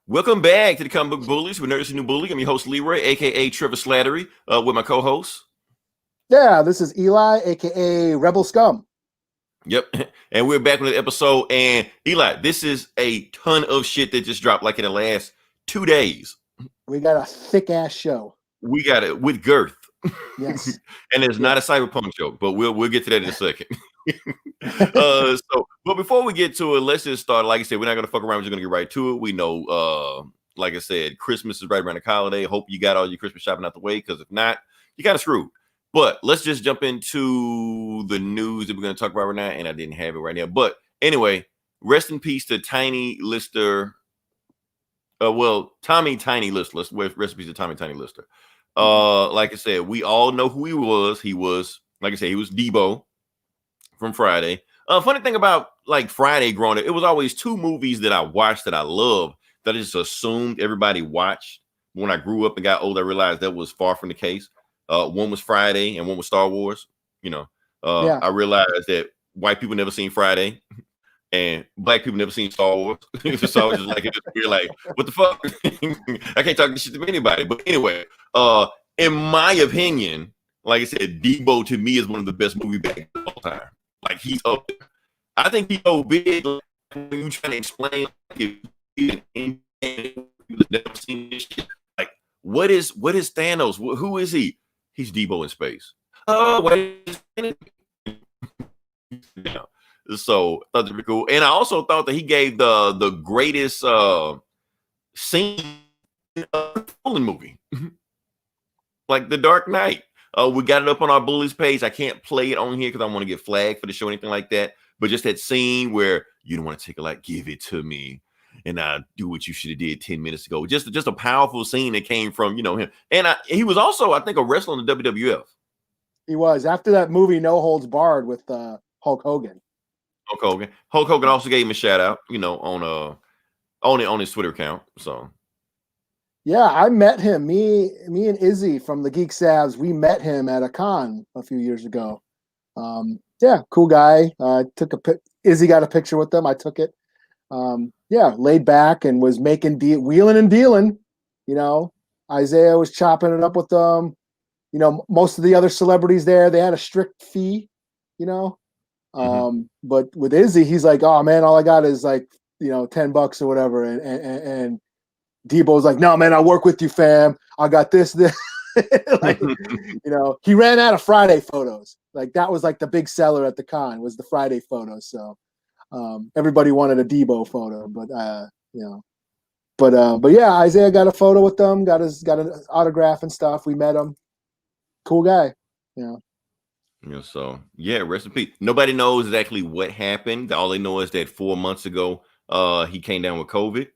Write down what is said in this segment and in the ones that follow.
Welcome back to the Comic Book Bullies with Nerds and New Bully. I'm your host, Leroy, aka Trevor Slattery, with my co-host. Yeah, this is Eli, aka Rebel Scum. Yep, and we're back with an episode. And Eli, this is a ton of shit that just dropped like in the last 2 days. We got a thick ass show. We got it with girth. Yes, and it's not a cyberpunk joke, but we'll get to that in a second. But before we get to it, let's just start. Like I said, we're not gonna fuck around. We're just gonna get right to it. We know, like I said, Christmas is right around the holiday. Hope you got all your Christmas shopping out the way, because if not, you kind of screwed. But let's just jump into the news that we're gonna talk about right now. And I didn't have it right now, but anyway, rest in peace to Tiny Lister. Tommy Tiny Lister. Rest in peace to Tommy Tiny Lister. Like I said, we all know who he was. He was, like I said, he was Debo from Friday. Funny thing about like Friday growing up, it was always two movies that I watched that I loved that I just assumed everybody watched. When I grew up and got old, I realized that was far from the case. One was Friday and one was Star Wars. I realized that white people never seen Friday and black people never seen Star Wars. So I was just like, you're like, what the fuck? I can't talk this shit to anybody. But anyway, in my opinion, like I said, Debo to me is one of the best movie bags of all time. Like, he's up there. I think he's so big, like, when you trying to explain, like, never seen this shit. Like, what is Thanos? Who is he? He's Debo in space. Oh, wait. Yeah. So I thought that was cool. And I also thought that he gave the greatest scene in a Nolan movie. Like The Dark Knight. We got it up on our Bullies page. I can't play it on here because I want to get flagged for the show or anything like that. But just that scene where you don't want to take it, like, give it to me, and I do what you should have did 10 minutes ago. Just a powerful scene that came from him. And he was also, I think, a wrestler in the WWF. He was after that movie No Holds Barred with Hulk Hogan. Hulk Hogan also gave him a shout out, on his Twitter account. So. Yeah, I met him. Me and Izzy from the Geek Savs, we met him at a con a few years ago. Yeah, cool guy. Izzy got a picture with them. I took it. Laid back and was making wheeling and dealing. Isaiah was chopping it up with them. Most of the other celebrities there, they had a strict fee. But with Izzy, he's like, oh man, all I got is like $10 or whatever, and Debo's like, no, man, I'll work with you, fam. I got this. Like, he ran out of Friday photos. Like, that was like the big seller at the con was the Friday photos. So everybody wanted a Debo photo, but yeah, Isaiah got a photo with them, got an autograph and stuff. We met him. Cool guy. So rest in peace. Nobody knows exactly what happened. All they know is that 4 months ago, he came down with COVID.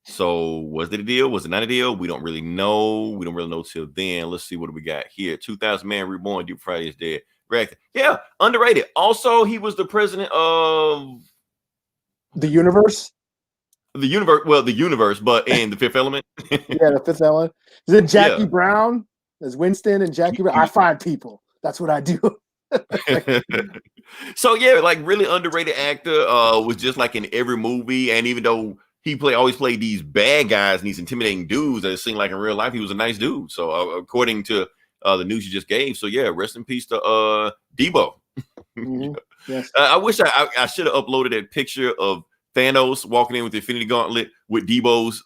So was it a deal? Was it not a deal? We don't really know. We don't really know till then. Let's see what we got here. 2000 Man Reborn. Deep Friday is dead. Reacted. Yeah, underrated. Also, he was the president of the universe. The universe, but in The Fifth Element. Yeah, The Fifth Element. Is it Jackie Brown? As Winston and Jackie Brown? I find people. That's what I do. So like really underrated actor. Was just like in every movie, and even though he always played these bad guys and these intimidating dudes that it seemed like in real life he was a nice dude. So according to the news you just gave, so rest in peace to Debo. Mm-hmm. Yes. I wish I should have uploaded that picture of Thanos walking in with the Infinity Gauntlet with Debo's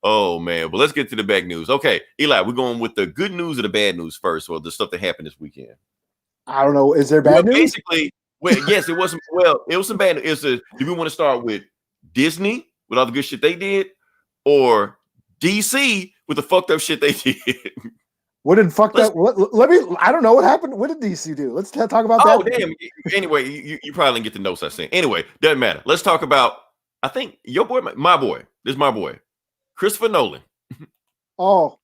Oh man, but let's get to the bad news. Okay, Eli, we're going with the good news or the bad news first, or the stuff that happened this weekend. I don't know. Is there bad news? Basically, yes, it wasn't. Well, it was some bad news. Do we want to start with Disney with all the good shit they did, or DC with the fucked up shit they did? What did fucked up? I don't know what happened. What did DC do? Let's talk about that. Oh damn! Anyway, you probably didn't get the notes I sent. Anyway, doesn't matter. Let's talk about. I think your boy, my boy. This is my boy, Christopher Nolan. Oh.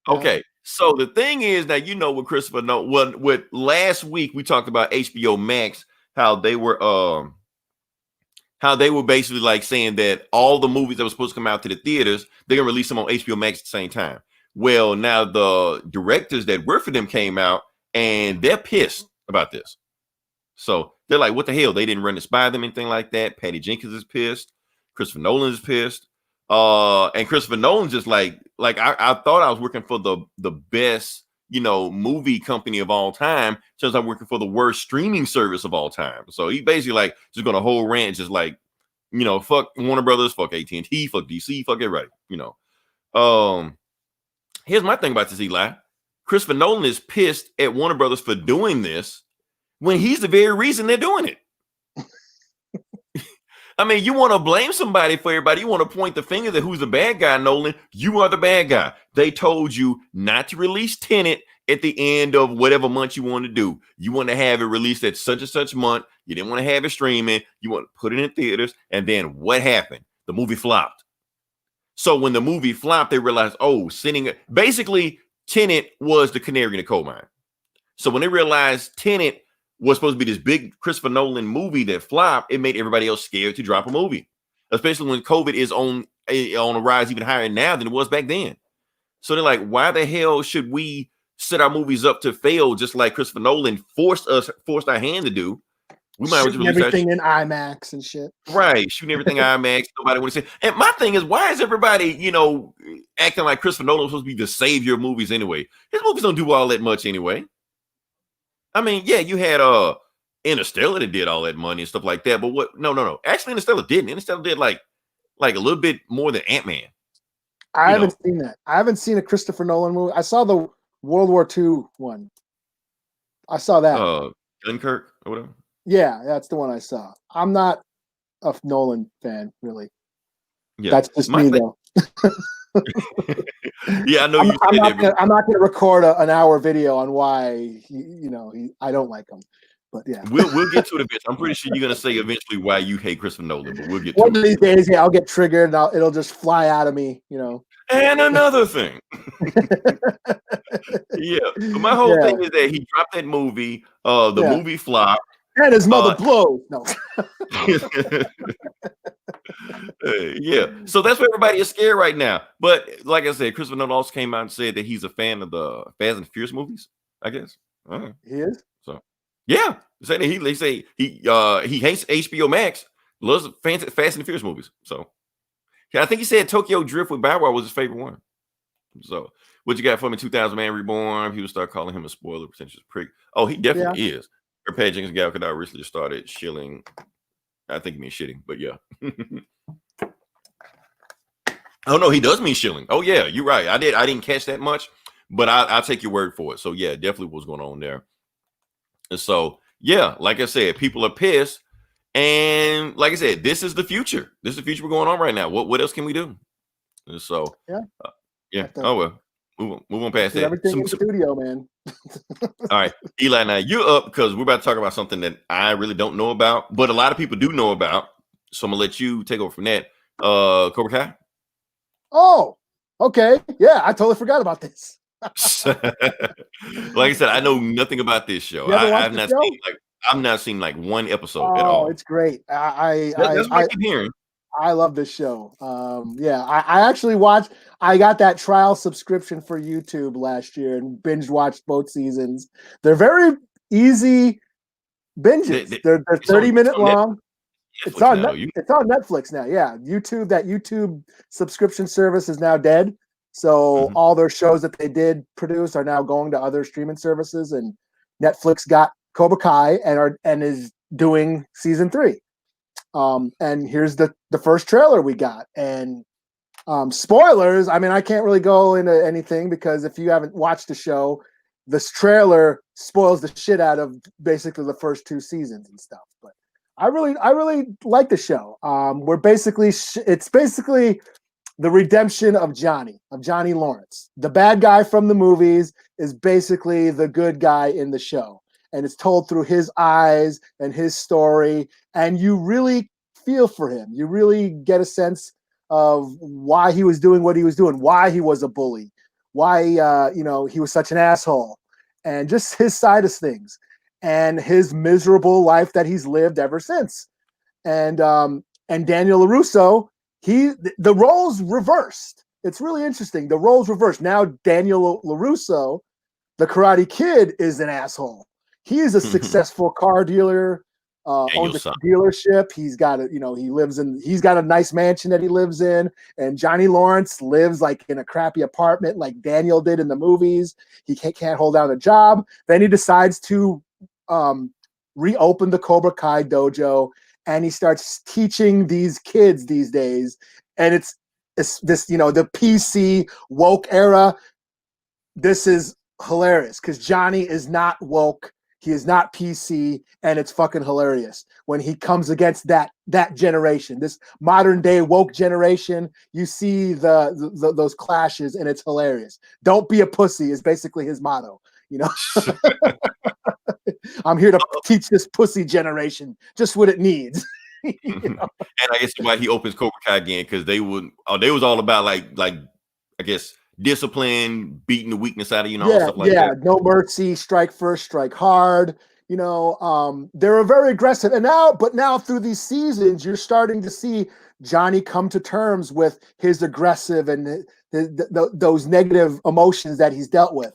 Okay. So the thing is that with Christopher Nolan, with last week we talked about HBO Max, how they were basically like saying that all the movies that were supposed to come out to the theaters, they're gonna release them on HBO Max at the same time. Well, now the directors that work for them came out and they're pissed about this. So they're like, what the hell? They didn't run this by them, anything like that. Patty Jenkins is pissed. Christopher Nolan is pissed. And Christopher Nolan's just like I thought I was working for the best, movie company of all time. Turns out I'm working for the worst streaming service of all time. So he basically like just gonna whole rant, just like, fuck Warner Brothers, fuck AT&T, fuck DC, fuck everybody, Here's my thing about this, Eli. Christopher Nolan is pissed at Warner Brothers for doing this when he's the very reason they're doing it. I mean, you want to blame somebody for everybody. You want to point the finger at who's the bad guy, Nolan. You are the bad guy. They told you not to release Tenet at the end of whatever month you want to do. You want to have it released at such and such month. You didn't want to have it streaming. You want to put it in theaters. And then what happened? The movie flopped. So when the movie flopped, they realized, basically, Tenet was the canary in the coal mine. So when they realized Tenet was supposed to be this big Christopher Nolan movie that flopped, it made everybody else scared to drop a movie, especially when COVID is on a rise even higher now than it was back then. So they're like, why the hell should we set our movies up to fail just like Christopher Nolan forced our hand to do? We might shooting everything in IMAX and shit. Right, shooting everything IMAX. Nobody want to say. And my thing is, why is everybody, acting like Christopher Nolan was supposed to be the savior of movies anyway? His movies don't do all that much anyway. I mean, yeah, you had Interstellar that did all that money and stuff like that. But what? No. Actually, Interstellar didn't. Interstellar did like a little bit more than Ant-Man. I haven't seen that. I haven't seen a Christopher Nolan movie. I saw the World War II one. I saw that. Dunkirk or whatever. Yeah, that's the one I saw. I'm not a Nolan fan, really. Yeah, that's just me, though. Yeah, I know I'm not going to record an hour video on why I don't like him. But yeah, we'll get to it eventually. I'm pretty sure you're going to say eventually why you hate Christopher Nolan, but we'll get to one of these days. Yeah, I'll get triggered and it'll just fly out of me. And another thing, yeah. So my whole thing is that he dropped that movie. The movie flopped. And his mother blows. No. Yeah. So that's why everybody is scared right now. But like I said, Christopher Nolan also came out and said that he's a fan of the Fast and Furious movies, I guess. He is? So yeah. Say that he hates HBO Max, loves Fast and Furious movies. So yeah, I think he said Tokyo Drift with Bow Wow was his favorite one. So what you got for me? 2000 Man Reborn. People start calling him a spoiler, pretentious prick. Oh, he definitely is. Patty Jenkins Gal Gadot recently started shilling. I think he means shitting, but yeah. Oh no, he does mean shilling. Oh yeah, you're right. I didn't catch that much, but I'll take your word for it. So yeah, definitely what's going on there. And so yeah, like I said, people are pissed, and like I said, this is the future. This is the future we're going on right now. What else can we do? And so yeah. Oh well. Move on past that. Everything in the studio, man. All right, Eli, now you're up because we're about to talk about something that I really don't know about, but a lot of people do know about. So I'm gonna let you take over from that. Cobra Kai. Oh, okay. Yeah, I totally forgot about this. Like I said, I know nothing about this show. I've not seen like one episode at all. Oh, it's great. That's what I keep hearing. I love this show. I actually watched. I got that trial subscription for YouTube last year and binge watched both seasons. They're very easy binges. They're 30-minute long. It's on Netflix now. Yeah, YouTube. That YouTube subscription service is now dead. So all their shows that they did produce are now going to other streaming services. And Netflix got Cobra Kai and is doing season 3. And here's the first trailer we got. And spoilers, I mean, I can't really go into anything because if you haven't watched the show, this trailer spoils the shit out of basically the first 2 seasons and stuff. But I really like the show. It's basically the redemption of Johnny Lawrence. The bad guy from the movies is basically the good guy in the show. And it's told through his eyes and his story. And you really feel for him. You really get a sense of why he was doing what he was doing, why he was a bully, why he was such an asshole, and just his side of things and his miserable life that he's lived ever since. And Daniel LaRusso, the roles reversed. It's really interesting. The roles reversed. Now Daniel LaRusso, the Karate Kid, is an asshole. He is a successful car dealer, Daniel owns a son. dealership. He's got he's got a nice mansion that he lives in. And Johnny Lawrence lives like in a crappy apartment like Daniel did in the movies. He can't hold down a job. Then he decides to reopen the Cobra Kai dojo, and he starts teaching these kids these days. And it's this, the PC woke era. This is hilarious because Johnny is not woke. He is not PC, and it's fucking hilarious when he comes against that generation, this modern day woke generation. You see those clashes, and it's hilarious. Don't be a pussy is basically his motto. I'm here to teach this pussy generation just what it needs. And I guess why he opens Cobra Kai again, because they was all about like I guess discipline, beating the weakness out of stuff like that. No mercy, strike first, strike hard. They're very aggressive, and now through these seasons, you're starting to see Johnny come to terms with his aggressive and those negative emotions that he's dealt with.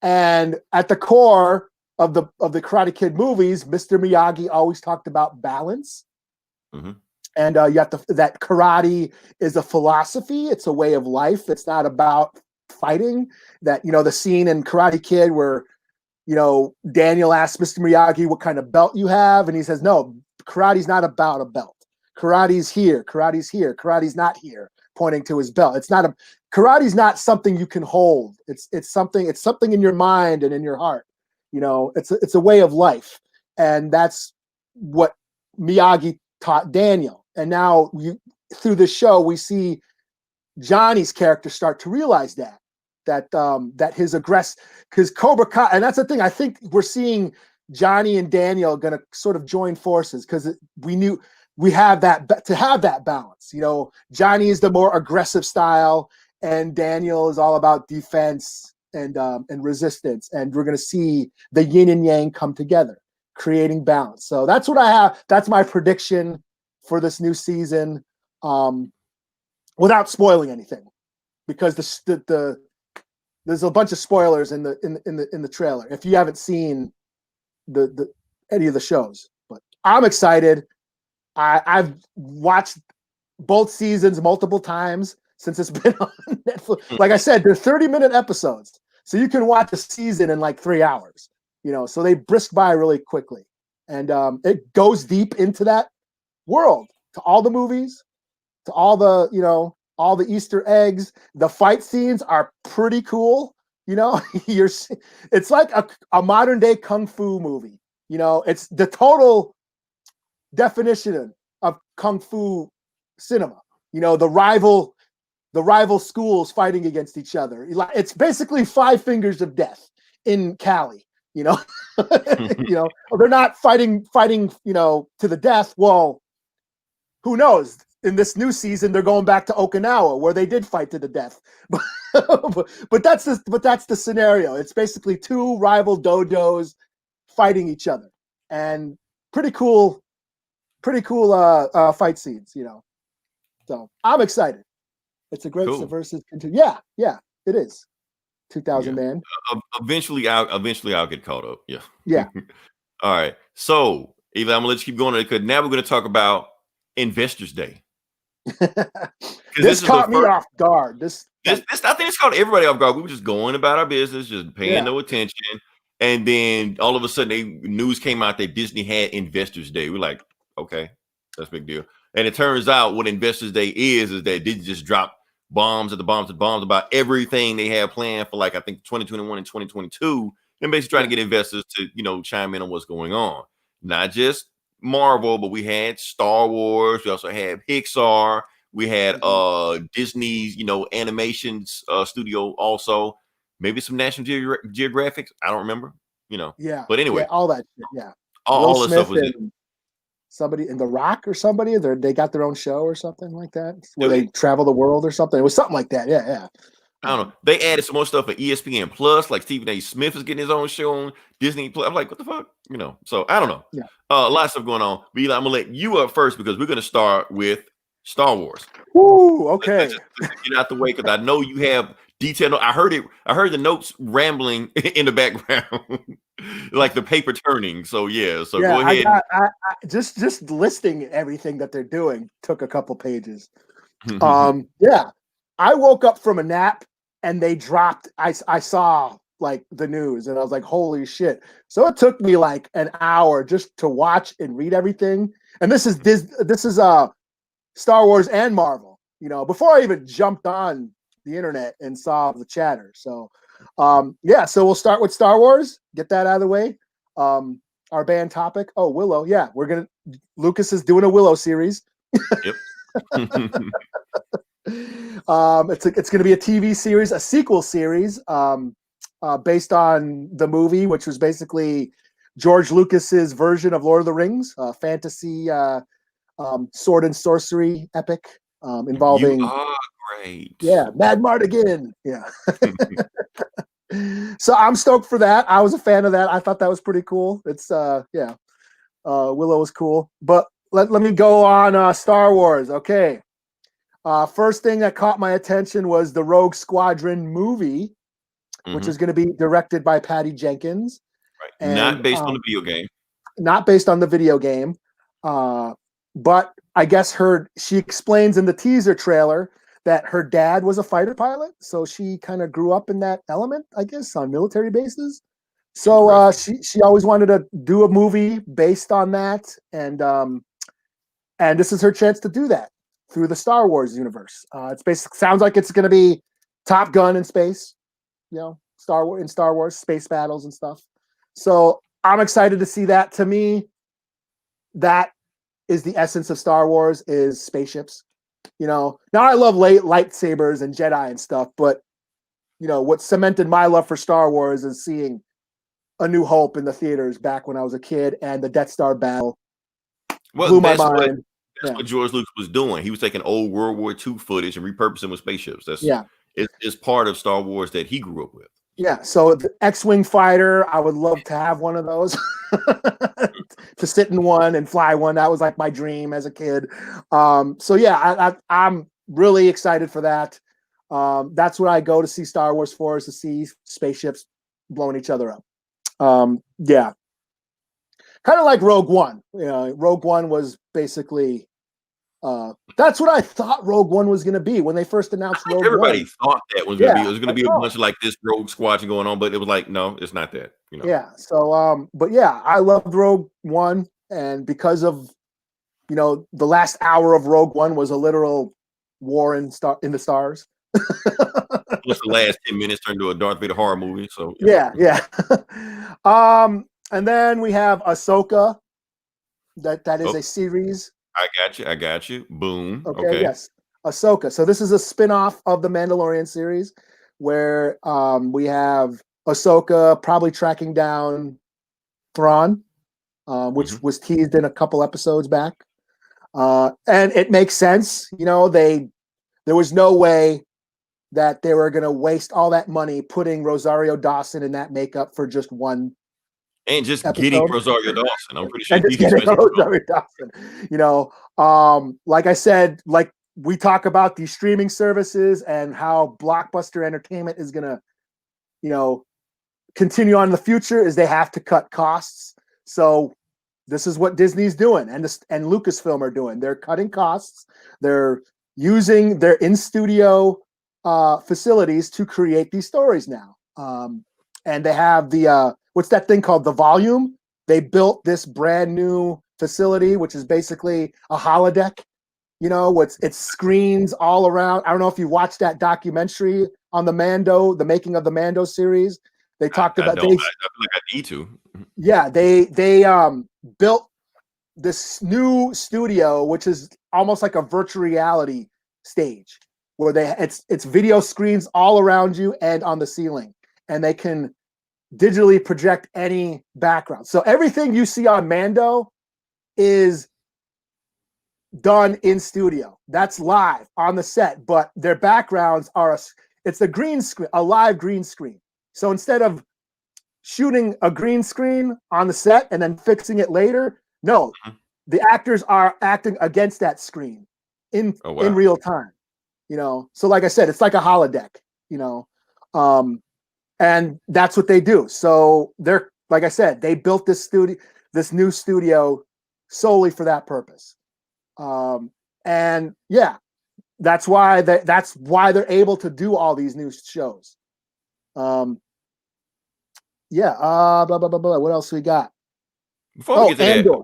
And at the core of the Karate Kid movies, Mr. Miyagi always talked about balance. Mm-hmm. And you have that karate is a philosophy. It's a way of life. It's not about fighting. That, the scene in Karate Kid where, Daniel asks Mr. Miyagi what kind of belt you have. And he says, no, karate's not about a belt. Karate's here. Karate's here. Karate's not here, pointing to his belt. Karate's not something you can hold. It's something in your mind and in your heart. It's a way of life. And that's what Miyagi taught Daniel. And now through the show, we see Johnny's character start to realize that his because Cobra Kai, and that's the thing, I think we're seeing Johnny and Daniel going to sort of join forces because we have that balance. Johnny is the more aggressive style, and Daniel is all about defense and resistance. And we're going to see the yin and yang come together, creating balance. So that's what I have. That's my prediction for this new season, without spoiling anything, because there's a bunch of spoilers in the trailer if you haven't seen any of the shows. But I'm excited. I've watched both seasons multiple times since it's been on Netflix. Like I said, they're 30-minute episodes, so you can watch a season in like 3 hours. So they brisk by really quickly, and it goes deep into that world, to all the movies, to all the Easter eggs. The fight scenes are pretty cool. It's like a modern day kung fu movie. It's the total definition of kung fu cinema. The rival schools fighting against each other. It's basically Five Fingers of Death in Cali. They're not fighting, to the death. Well, who knows? In this new season, they're going back to Okinawa where they did fight to the death. but that's the scenario. It's basically two rival dojos fighting each other, and pretty cool fight scenes. So I'm excited. It's a great subversive. Yeah, it is. 2,000 man. Eventually I'll get caught up. Yeah. All right. So Eli, I'm gonna let you keep going because now we're gonna talk about Investors Day. This caught me off guard. This I think it's caught everybody off guard. We were just going about our business, just paying no attention. And then all of a sudden news came out that Disney had Investors Day. We're like, okay, that's a big deal. And it turns out what Investors Day is that they just drop bombs about everything they have planned for, like, I think 2021 and 2022, and basically trying to get investors to, chime in on what's going on. Not just Marvel, but we had Star Wars. We also had Pixar. We had Disney's, animations studio also. Maybe some National Geographic. I don't remember, Yeah. But anyway. Yeah, all that shit, yeah. All the stuff was in. Somebody in The Rock or somebody, they got their own show or something like that, where they travel the world or something. It was something like that. Yeah. I don't know. They added some more stuff for ESPN Plus, like Stephen A. Smith is getting his own show on Disney Plus. I'm like, what the fuck? So I don't know. Yeah. A lot of stuff going on. But Eli, I'm gonna let you up first because we're gonna start with Star Wars. Ooh, okay. Let's get out the way because I know you have detailed. I heard it. I heard the notes rambling in the background, like the paper turning. So yeah. So go ahead. I just listing everything that they're doing took a couple pages. Yeah, I woke up from a nap and they dropped. I saw like the news and I was like, holy shit! So it took me like an hour just to watch and read everything. And this is Star Wars and Marvel. You know, before I even jumped on the internet and saw the chatter. So, yeah. So we'll start with Star Wars. Get that out of the way. Our band topic. Oh, Willow. Yeah, Lucas is doing a Willow series. Yep. It's going to be a TV series, a sequel series, based on the movie, which was basically George Lucas's version of Lord of the Rings, fantasy sword and sorcery epic involving. You are great. Yeah, Mad Mardigan. Yeah. So I'm stoked for that. I was a fan of that. I thought that was pretty cool. It's yeah. Willow was cool. But let me go on Star Wars. Okay. First thing that caught my attention was the Rogue Squadron movie, which is going to be directed by Patty Jenkins. Right. And, not based on the video game. Not based on the video game. But I guess she explains in the teaser trailer that her dad was a fighter pilot. So she kind of grew up in that element, I guess, on military bases. So she always wanted to do a movie based on that. And this is her chance to do that through the Star Wars universe. It's basically sounds like it's going to be Top Gun in space, you know, Star Wars space battles and stuff. So I'm excited to see that. To me, that is the essence of Star Wars, is spaceships. You know, now I love lightsabers and Jedi and stuff, but you know what cemented my love for Star Wars is seeing A New Hope in the theaters back when I was a kid, and the Death Star battle blew my mind. That's what George Lucas was doing. He was taking old World War II footage and repurposing with spaceships. It's part of Star Wars that he grew up with. Yeah, so the X-Wing fighter, I would love to have one of those, to sit in one and fly one. That was like my dream as a kid. So yeah, I'm really excited for that. That's what I go to see Star Wars for, is to see spaceships blowing each other up. Yeah. Kind of like Rogue One. You know, Rogue One was basically that's what I thought Rogue One was going to be when they first announced Rogue One. Everybody thought that was going to be. It was going to be a bunch of like this Rogue Squadron going on, but it was like, no, it's not that. You know. Yeah. So, but yeah, I loved Rogue One, and because of, you know, the last hour of Rogue One was a literal war in the stars. Plus the last 10 minutes turned into a Darth Vader horror movie. So yeah. And then we have Ahsoka. That is a series. I got you. Boom. Okay. Yes. Ahsoka. So this is a spin-off of the Mandalorian series where we have Ahsoka probably tracking down Thrawn, which was teased in a couple episodes back. And it makes sense. You know, there was no way that they were going to waste all that money putting Rosario Dawson in that makeup for just one. And just getting Rosario Dawson. I'm pretty sure he's Rosario Dawson. You know, like I said, like we talk about these streaming services and how Blockbuster Entertainment is going to, you know, continue on in the future, is they have to cut costs. So this is what Disney's doing, and Lucasfilm are doing. They're cutting costs. They're using their in-studio facilities to create these stories now. And they have the what's that thing called? The Volume. They built this brand new facility, which is basically a holodeck. You know, it's screens all around. I don't know if you watched that documentary on the making of the Mando series. They talked about. I feel like I need to. Yeah, they built this new studio, which is almost like a virtual reality stage, where it's video screens all around you and on the ceiling, and they can digitally project any background. So everything you see on Mando is done in studio. That's live on the set, but their backgrounds it's a green screen, a live green screen. So instead of shooting a green screen on the set and then fixing it later, no, the actors are acting against that screen in real time. You know, so like I said, it's like a holodeck. And that's what they do. So they're, like I said, they built this new studio solely for that purpose. And yeah, that's why they're able to do all these new shows. Blah blah blah blah. What else we got? Before we get to Andor.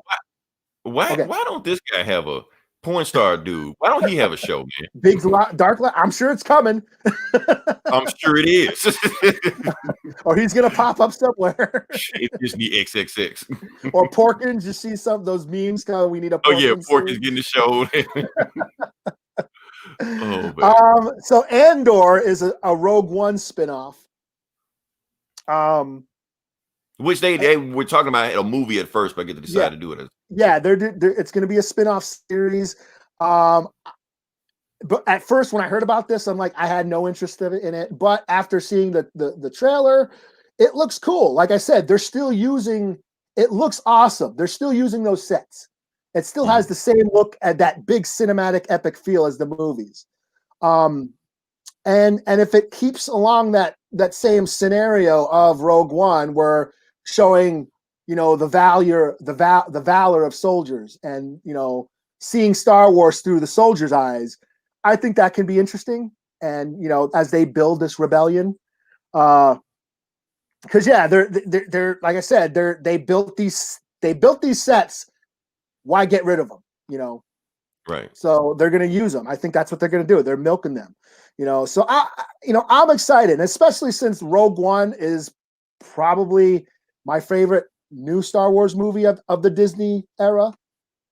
that, why don't this guy have a porn star dude? Why don't he have a show, man? Big Dark Light. I'm sure it's coming. I'm sure it is. Or he's gonna pop up somewhere. It's Disney XXX. Or Porkins. You see some of those memes? We need a. Oh yeah, Porkins getting the show. Oh, man. So Andor is a Rogue One spinoff. Which they were talking about a movie at first, but I get to decide to do it. It's going to be a spinoff series. But at first, when I heard about this, I'm like, I had no interest in it. But after seeing the trailer, it looks cool. Like I said, they're still using. It looks awesome. They're still using those sets. It still has the same look at that big cinematic epic feel as the movies. And if it keeps along that same scenario of Rogue One, where showing, the valor of soldiers and, seeing Star Wars through the soldiers' eyes, I think that can be interesting. And, as they build this rebellion, because they're like I said, they built these sets. Why get rid of them? Right. So they're going to use them. I think that's what they're going to do. They're milking them, So I'm excited, especially since Rogue One is probably my favorite new Star Wars movie of the Disney era.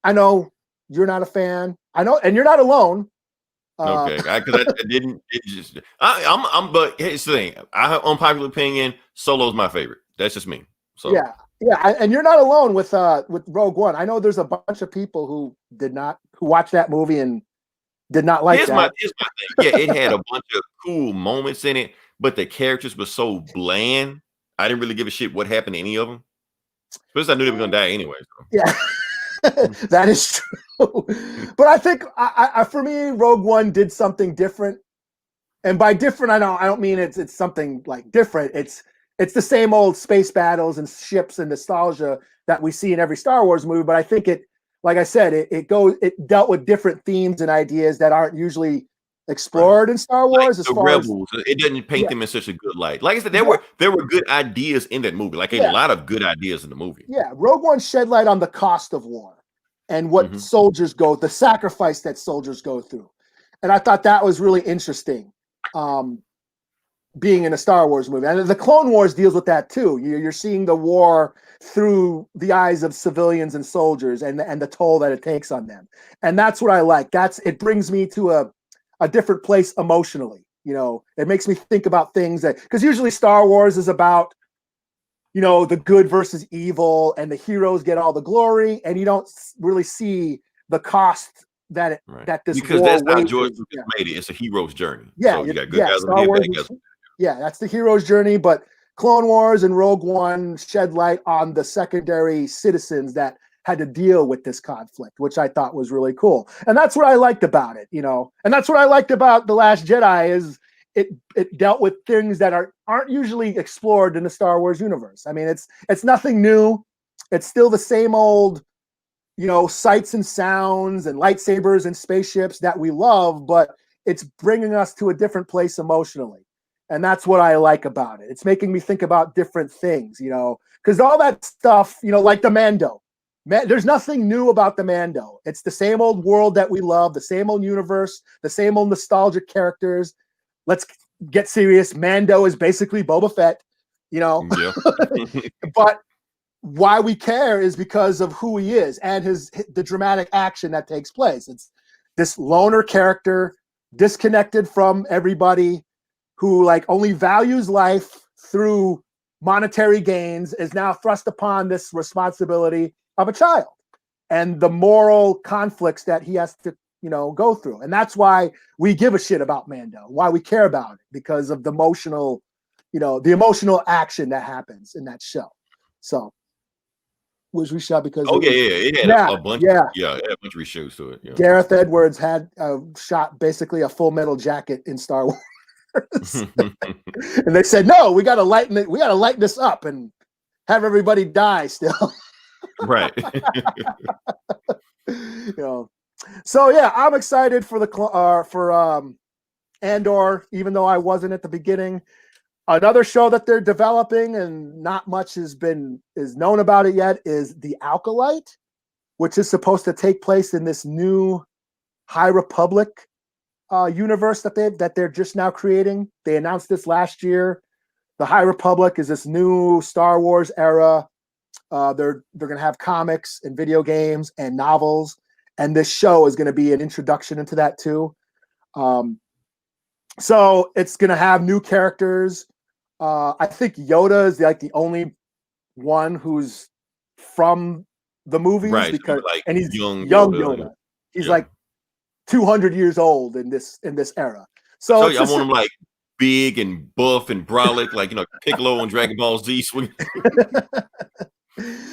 I know you're not a fan. I know, and you're not alone. Okay, because I didn't. It just but here's the thing. I have unpopular opinion. Solo's my favorite. That's just me. So yeah, and you're not alone with Rogue One. I know there's a bunch of people who watched that movie and did not like that. Here's my thing. Yeah, it had a bunch of cool moments in it, but the characters were so bland. I didn't really give a shit what happened to any of them. Especially I knew they were gonna die anyway. So. Yeah, that is true. But I think for me, Rogue One did something different. And by different, I don't mean it's something like different. It's the same old space battles and ships and nostalgia that we see in every Star Wars movie. But I think like I said, it dealt with different themes and ideas that aren't usually explored in Star Wars. Like as far Rebels, it didn't paint them in such a good light. Like I said, there were good ideas in that movie. Like a lot of good ideas in the movie. Yeah, Rogue One shed light on the cost of war and what soldiers the sacrifice that soldiers go through, and I thought that was really interesting. Being in a Star Wars movie, and the Clone Wars deals with that too. You're seeing the war through the eyes of civilians and soldiers, and the toll that it takes on them, and that's what I like. It brings me to a different place emotionally. It makes me think about things because usually Star Wars is about the good versus evil, and the heroes get all the glory, and you don't really see the cost that this because war that's how George Lucas made it. It's a hero's journey. Yeah, so you got good guys Star Wars. That's the hero's journey, but Clone Wars and Rogue One shed light on the secondary citizens that had to deal with this conflict, which I thought was really cool. And that's what I liked about it, and that's what I liked about The Last Jedi is it dealt with things that aren't usually explored in the Star Wars universe. I mean, it's nothing new. It's still the same old, sights and sounds and lightsabers and spaceships that we love, but it's bringing us to a different place emotionally. And that's what I like about it. It's making me think about different things, because all that stuff, like the Mando. There's nothing new about the Mando. It's the same old world that we love, the same old universe, the same old nostalgic characters. Let's get serious. Mando is basically Boba Fett, Yeah. But why we care is because of who he is and the dramatic action that takes place. It's this loner character, disconnected from everybody, who only values life through monetary gains, is now thrust upon this responsibility of a child and the moral conflicts that he has to, go through. And that's why we give a shit about Mando, why we care about it, because of the emotional action that happens in that show. So was reshot because it had a bunch it had a bunch of reshoots to it. Yeah. Gareth Edwards had shot basically a Full Metal Jacket in Star Wars. And they said, no, we gotta lighten it, we gotta lighten this up and have everybody die still. Right. You know. So yeah, I'm excited for the Andor, even though I wasn't at the beginning. Another show that they're developing and not much is known about it yet is the Alkalite, which is supposed to take place in this new High Republic universe that they're just now creating. They announced this last year. The High Republic is this new Star Wars era. They're going to have comics and video games and novels, and this show is going to be an introduction into that too. So it's going to have new characters. I think Yoda is like the only one who's from the movies, Right. because Like and he's young young Yoda. Yoda. He's like 200 years old in this era. So I want him like big and buff and brolic, like Piccolo and Dragon Ball Z swing.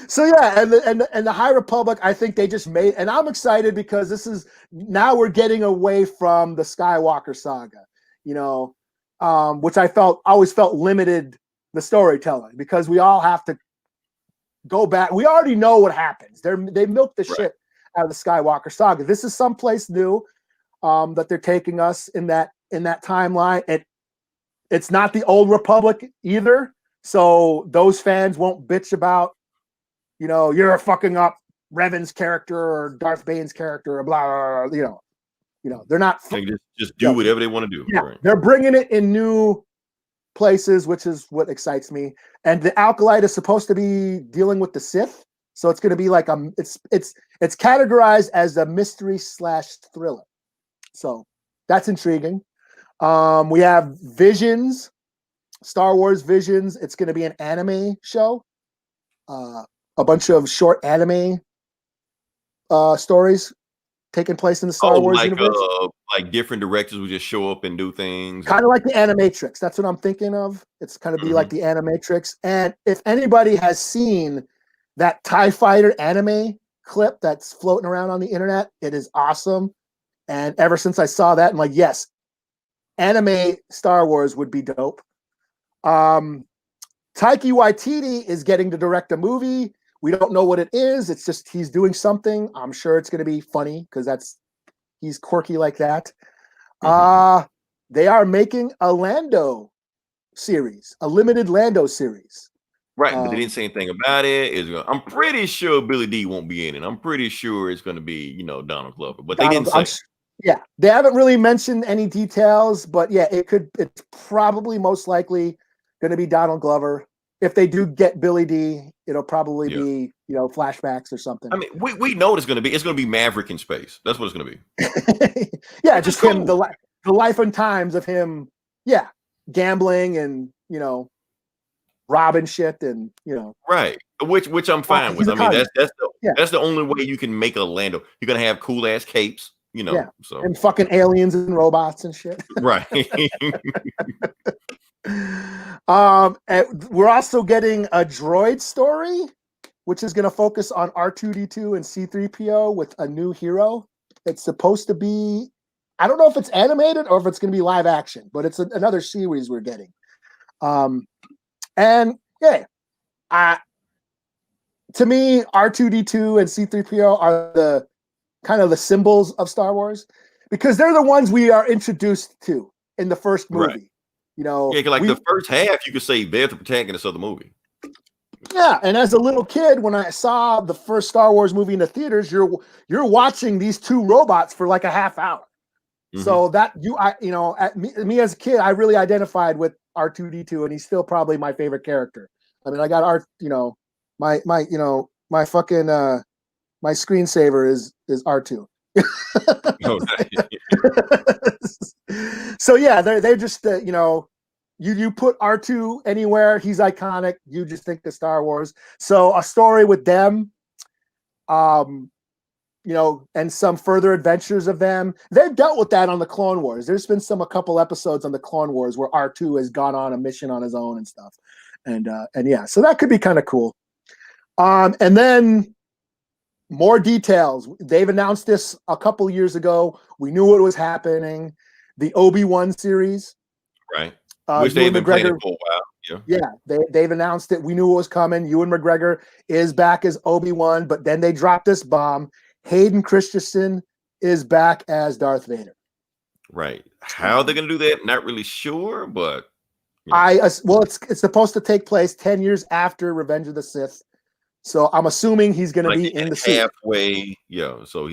So yeah, and the High Republic, I think they just made, and I'm excited because this is now we're getting away from the Skywalker saga, which I always felt limited the storytelling, because we all have to go back. We already know what happens. They milked the shit out of the Skywalker saga. This is someplace new that they're taking us in that timeline. It's not the old Republic either, so those fans won't bitch about you're fucking up Revan's character or Darth Bane's character or blah, blah, blah. They're not just do whatever they want to do. Yeah, right. They're bringing it in new places, which is what excites me. And the Alkalite is supposed to be dealing with the Sith, so it's going to be like it's categorized as a mystery / thriller. So that's intriguing. We have Visions, Star Wars Visions. It's going to be an anime show. A bunch of short anime stories taking place in the Star Wars universe. Like different directors will just show up and do things. Kind of like the Animatrix. That's what I'm thinking of. It's kind of be like the Animatrix. And if anybody has seen that TIE Fighter anime clip that's floating around on the internet, it is awesome. And ever since I saw that, I'm like, yes, anime Star Wars would be dope. Taiki Waititi is getting to direct a movie. We don't know what it is. It's just he's doing something. I'm sure it's going to be funny because he's quirky like that. They are making a Lando series, a limited Lando series. Right, but they didn't say anything about it. I'm pretty sure Billy D won't be in it. I'm pretty sure it's going to be, Donald Glover, but they didn't say. Yeah, they haven't really mentioned any details, but yeah, it's probably most likely going to be Donald Glover. If they do get Billy D, it'll probably be, flashbacks or something. I mean, we know what it's going to be Maverick in space. That's what it's going to be. Yeah, just cool. Him, the life and times of him, gambling and, robbing shit and, Right, which I'm fine with. I mean, that's the only way you can make a Lando. You're going to have cool ass capes, so. And fucking aliens and robots and shit. Right. And we're also getting a droid story, which is going to focus on R2D2 and C3PO with a new hero. It's supposed to be, I don't know if it's animated or if it's going to be live action, but it's another series we're getting. And yeah, to me, R2D2 and C3PO are the kind of the symbols of Star Wars, because they're the ones we are introduced to in the first movie. Right. The first half, you could say they're the protagonists of the movie. Yeah, and as a little kid, when I saw the first Star Wars movie in the theaters, you're watching these two robots for like a half hour. Mm-hmm. So that me as a kid, I really identified with R2D2, and he's still probably my favorite character. I mean, I got my fucking my screensaver is R2. So yeah, they're just you put R2 anywhere, he's iconic. You just think of Star Wars. So a story with them, and some further adventures of them. They've dealt with that on the Clone Wars. There's been a couple episodes on the Clone Wars where R2 has gone on a mission on his own and stuff. And yeah, so that could be kind of cool. And then more details. They've announced this a couple years ago. We knew what was happening. The Obi-Wan series. Right. Which they've been planning for a while. Yeah. Yeah, they've announced it. We knew it was coming. Ewan McGregor is back as Obi-Wan, but then they dropped this bomb. Hayden Christensen is back as Darth Vader. Right. How they're gonna do that? Not really sure, but it's supposed to take place 10 years after Revenge of the Sith. So I'm assuming he's gonna be in the suit. Halfway. Yeah. So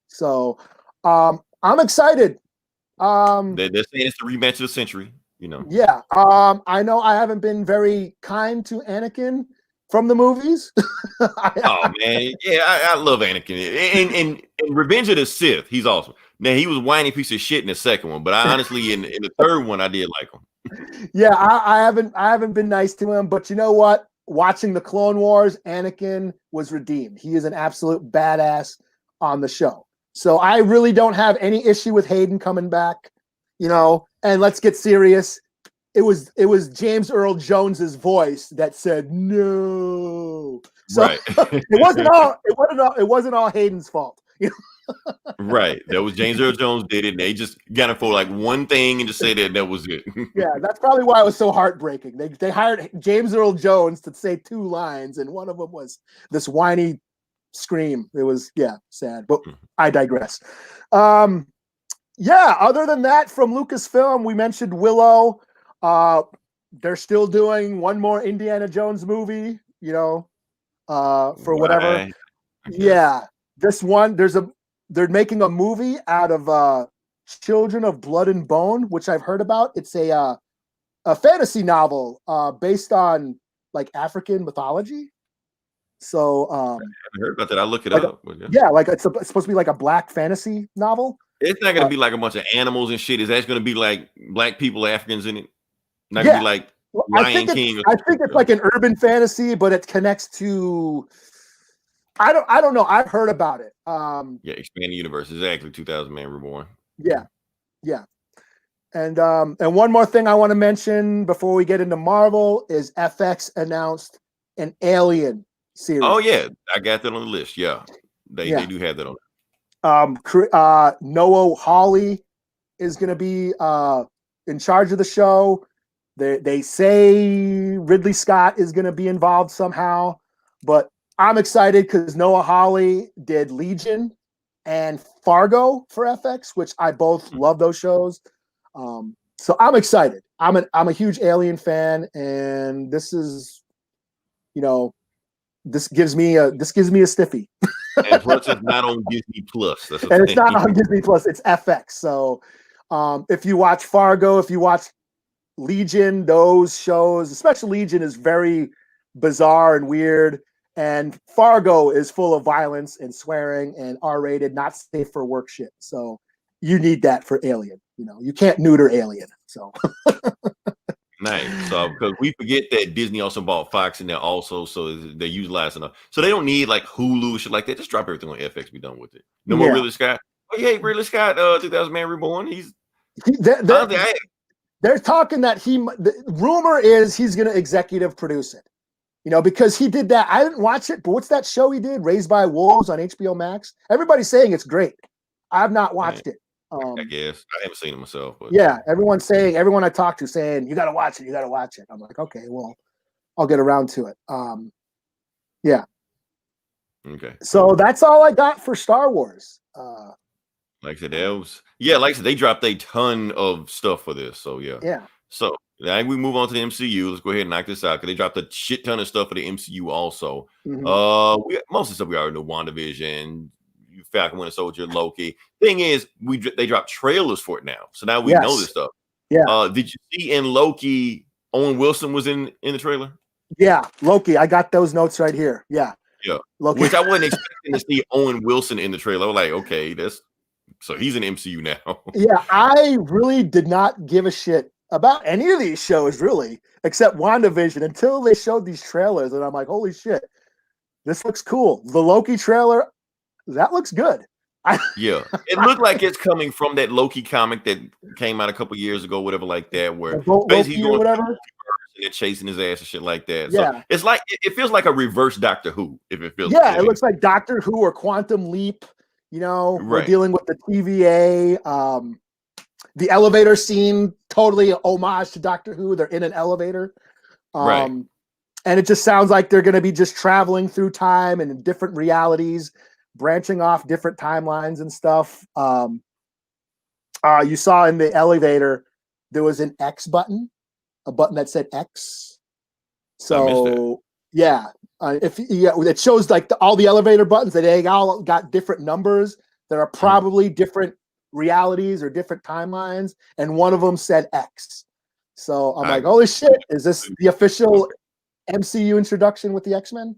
So I'm excited. They're saying it's the rematch of the century. Yeah. I know I haven't been very kind to Anakin from the movies. Oh man, yeah, I love Anakin. And Revenge of the Sith, he's awesome. Now he was a whiny piece of shit in the second one, but I honestly in the third one I did like him. Yeah, I haven't been nice to him, but you know what? Watching the Clone Wars, Anakin was redeemed. He is an absolute badass on the show. So I really don't have any issue with Hayden coming back. And let's get serious. It was James Earl Jones's voice that said no. So right. it wasn't all Hayden's fault. Right. That was James Earl Jones did it. And they just got him for like one thing and just say that was it. Yeah, that's probably why it was so heartbreaking. They hired James Earl Jones to say 2 lines, and one of them was this whiny scream. It was sad, but I digress. Other than that, from Lucasfilm, we mentioned Willow. They're still doing one more Indiana Jones movie, for whatever. Right. Yeah. This one, they're making a movie out of Children of Blood and Bone, which I've heard about. It's a fantasy novel based on like African mythology. So I haven't heard about that. I'll look it up. Yeah, like it's supposed to be like a black fantasy novel. It's not gonna be like a bunch of animals and shit. Is that gonna be like black people, Africans in it? Not gonna be like Lion King. I think it's like an urban fantasy, but it connects to. I don't know. I've heard about it. Expanding universe. Exactly. 2000 Man Reborn. Yeah. And one more thing I want to mention before we get into Marvel is FX announced an Alien series. Oh yeah, I got that on the list. Yeah, they do have that on. Noah Hawley is going to be in charge of the show. They say Ridley Scott is going to be involved somehow, but I'm excited because Noah Hawley did Legion and Fargo for FX, which I both love those shows. So I'm excited. I'm a huge Alien fan, and this is, this gives me a stiffy. And plus, it's not on Disney Plus. It's not on Disney Plus. It's FX. So, if you watch Fargo, if you watch Legion, those shows, especially Legion, is very bizarre and weird. And Fargo is full of violence and swearing and R-rated, not safe for work shit. So you need that for Alien. You can't neuter Alien. So nice. So because we forget that Disney also bought Fox in there also, so they're utilizing enough. So they don't need like Hulu shit like that. Just drop everything on FX. Be done with it. No more Ridley Scott. Oh yeah, Ridley Scott. 2000 Man Reborn. They're talking that the rumor is he's going to executive produce it. Because he did that. I didn't watch it, but what's that show he did? Raised by Wolves on HBO Max. Everybody's saying it's great. I've not watched it. I guess I haven't seen it myself, but everyone I talked to saying you got to watch it. You got to watch it. I'm like, okay, well, I'll get around to it. Okay. So that's all I got for Star Wars. Like I said, they dropped a ton of stuff for this. So yeah. So now we move on to the MCU. Let's go ahead and knock this out because they dropped a shit ton of stuff for the MCU also. Mm-hmm. Most of the stuff we already know: WandaVision, Falcon Winter Soldier, Loki. Thing is, they dropped trailers for it now, so now we know this stuff. Yeah. Did you see in Loki, Owen Wilson was in the trailer? Yeah, Loki. I got those notes right here. Yeah. Loki. Which I wasn't expecting to see Owen Wilson in the trailer. I was like, okay, so he's in MCU now. Yeah, I really did not give a shit about any of these shows, really, except WandaVision, until they showed these trailers, and I'm like, holy shit, this looks cool. The Loki trailer, that looks good. Yeah, it looked like it's coming from that Loki comic that came out a couple years ago, whatever, like that, where basically he's going whatever. And they're chasing his ass and shit like that. Yeah. So it's like it feels like a reverse Doctor Who, if it feels. Yeah, it looks like Doctor Who or Quantum Leap. We're dealing with the TVA. the elevator scene, totally homage to Doctor Who. They're in an elevator. Right. And it just sounds like they're going to be just traveling through time and in different realities, branching off different timelines and stuff. You saw in the elevator, there was an X button, a button that said X. So yeah, it shows like all the elevator buttons that they all got different numbers that are probably different realities or different timelines, and one of them said X. So I'm like, holy shit, is this the official MCU introduction with the X-Men?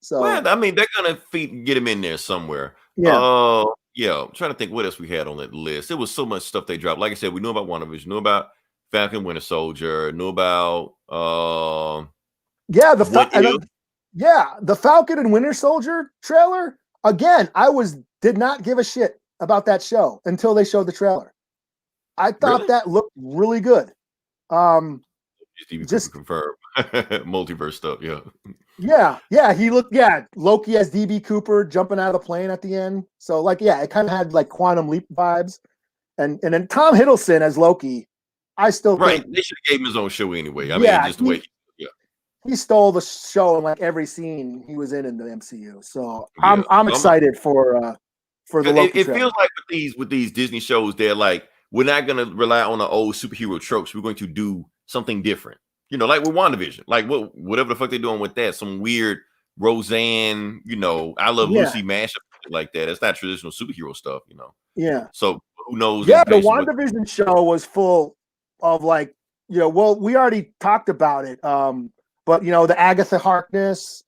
So well, I mean, they're gonna get him in there somewhere. Yeah. Yeah. I'm trying to think what else we had on that list. There was so much stuff they dropped. Like I said, we knew about WandaVision, knew about Falcon Winter Soldier, knew about the Falcon and Winter Soldier trailer. Again, did not give a shit about that show until they showed the trailer. I thought that looked really good. Just confirm multiverse stuff. Yeah. Loki as DB Cooper jumping out of the plane at the end. So it kind of had like Quantum Leap vibes, and then Tom Hiddleston as Loki. I still think they should have gave him his own show anyway. I mean, just the way. He stole the show in like every scene he was in the MCU. So I'm excited for the Loki. It feels like with these Disney shows, they're like, we're not going to rely on the old superhero tropes. We're going to do something different. Like with WandaVision, like whatever the fuck they're doing with that, some weird Roseanne, I Love Lucy mashup like that. It's not traditional superhero stuff, Yeah. So who knows? Yeah, the WandaVision show was full of like, we already talked about it. But the Agatha Harkness,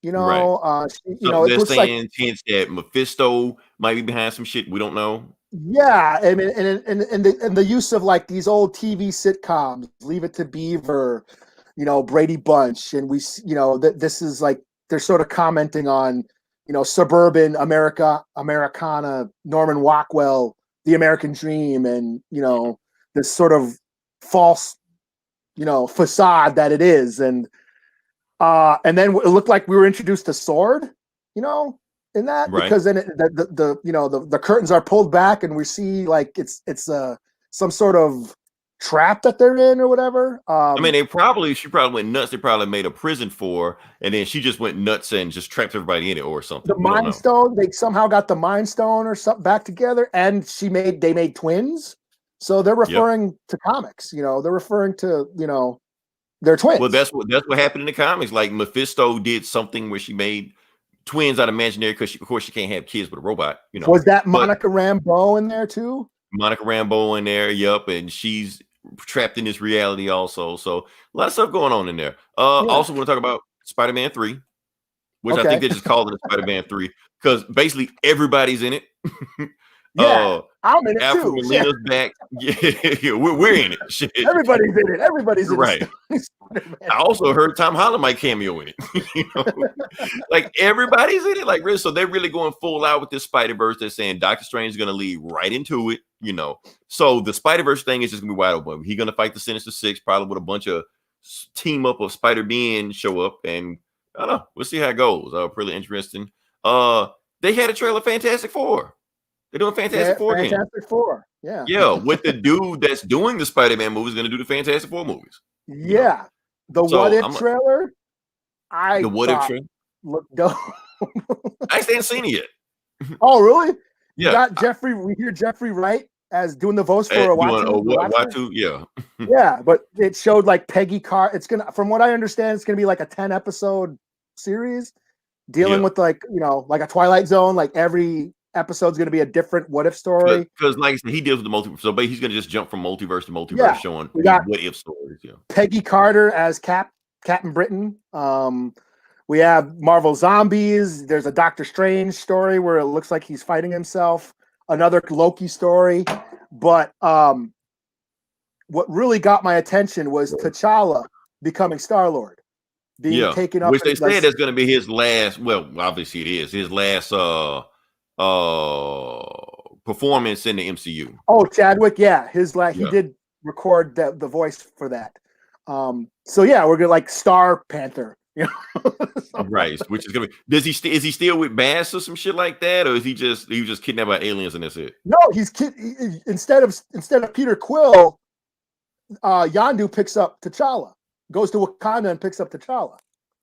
right. it they're looks saying like hints that Mephisto might be behind some shit we don't know. Yeah, I mean, and the use of like these old TV sitcoms, Leave It to Beaver, Brady Bunch, and this is like they're sort of commenting on, suburban Americana, Norman Rockwell, the American Dream, and this sort of false, facade that it is, and then it looked like we were introduced to Sword, in that, right. Because then the curtains are pulled back and we see like it's some sort of trap that they're in or whatever. I mean, she probably went nuts. They probably made a prison for her, and then she just went nuts and just trapped everybody in it or something. The Mind Stone, they somehow got the Mind Stone or something back together, and they made twins. So they're referring to comics, they're referring to, they're twins. Well, that's what happened in the comics. Like Mephisto did something where she made twins out of imaginary, because of course she can't have kids with a robot. Was that Monica Rambeau in there too? Monica Rambeau in there, yep, and she's trapped in this reality also. So a lot of stuff going on in there. Also want to talk about Spider-Man 3, which I think they just called it Spider-Man 3 because basically everybody's in it. I'm in it Alfred too. Molina's back. Yeah, we're in it. Shit. Everybody's in it. Everybody's in right. it. I also heard Tom Holland might cameo in it. Like everybody's in it. Like really, so they're really going full out with this Spider-Verse. They're saying Doctor Strange is going to lead right into it. So the Spider-Verse thing is just going to be wide open. He's going to fight the Sinister Six, probably with a bunch of team up of Spider-Man show up, and I don't know. We'll see how it goes. Pretty interesting. They had a trailer, Fantastic Four. They're doing Fantastic Four again. Fantastic Four. Yeah. Yeah, with the dude that's doing the Spider-Man movies going to do the Fantastic Four movies. Yeah. The What If trailer. The What If trailer looked dope. I haven't seen it yet. Oh, really? Yeah. Got Jeffrey. We hear Jeffrey Wright as doing the voice for Watu. Yeah. Yeah, but it showed like Peggy Carr. It's gonna, from what I understand, it's gonna be like a 10-episode series dealing with like like a Twilight Zone. Like every episode's going to be a different what if story. Because like I said, he deals with the multiverse. So he's going to just jump from multiverse to multiverse, showing what if stories. Yeah. Peggy Carter as Captain Britain. We have Marvel Zombies. There's a Doctor Strange story where it looks like he's fighting himself. Another Loki story. But what really got my attention was T'Challa becoming Star-Lord. Being taken up. Which they said is going to be his last, well, obviously it is, his last performance in the MCU. Oh, Chadwick, he did record the voice for that. So yeah, we're gonna like Star Panther You know? So, Right, which is gonna be. Does he is he still with Bass or some shit like that, or is he was just kidnapped by aliens and that's it? no, instead of Peter Quill, Yondu picks up T'Challa, goes to Wakanda and picks up T'Challa.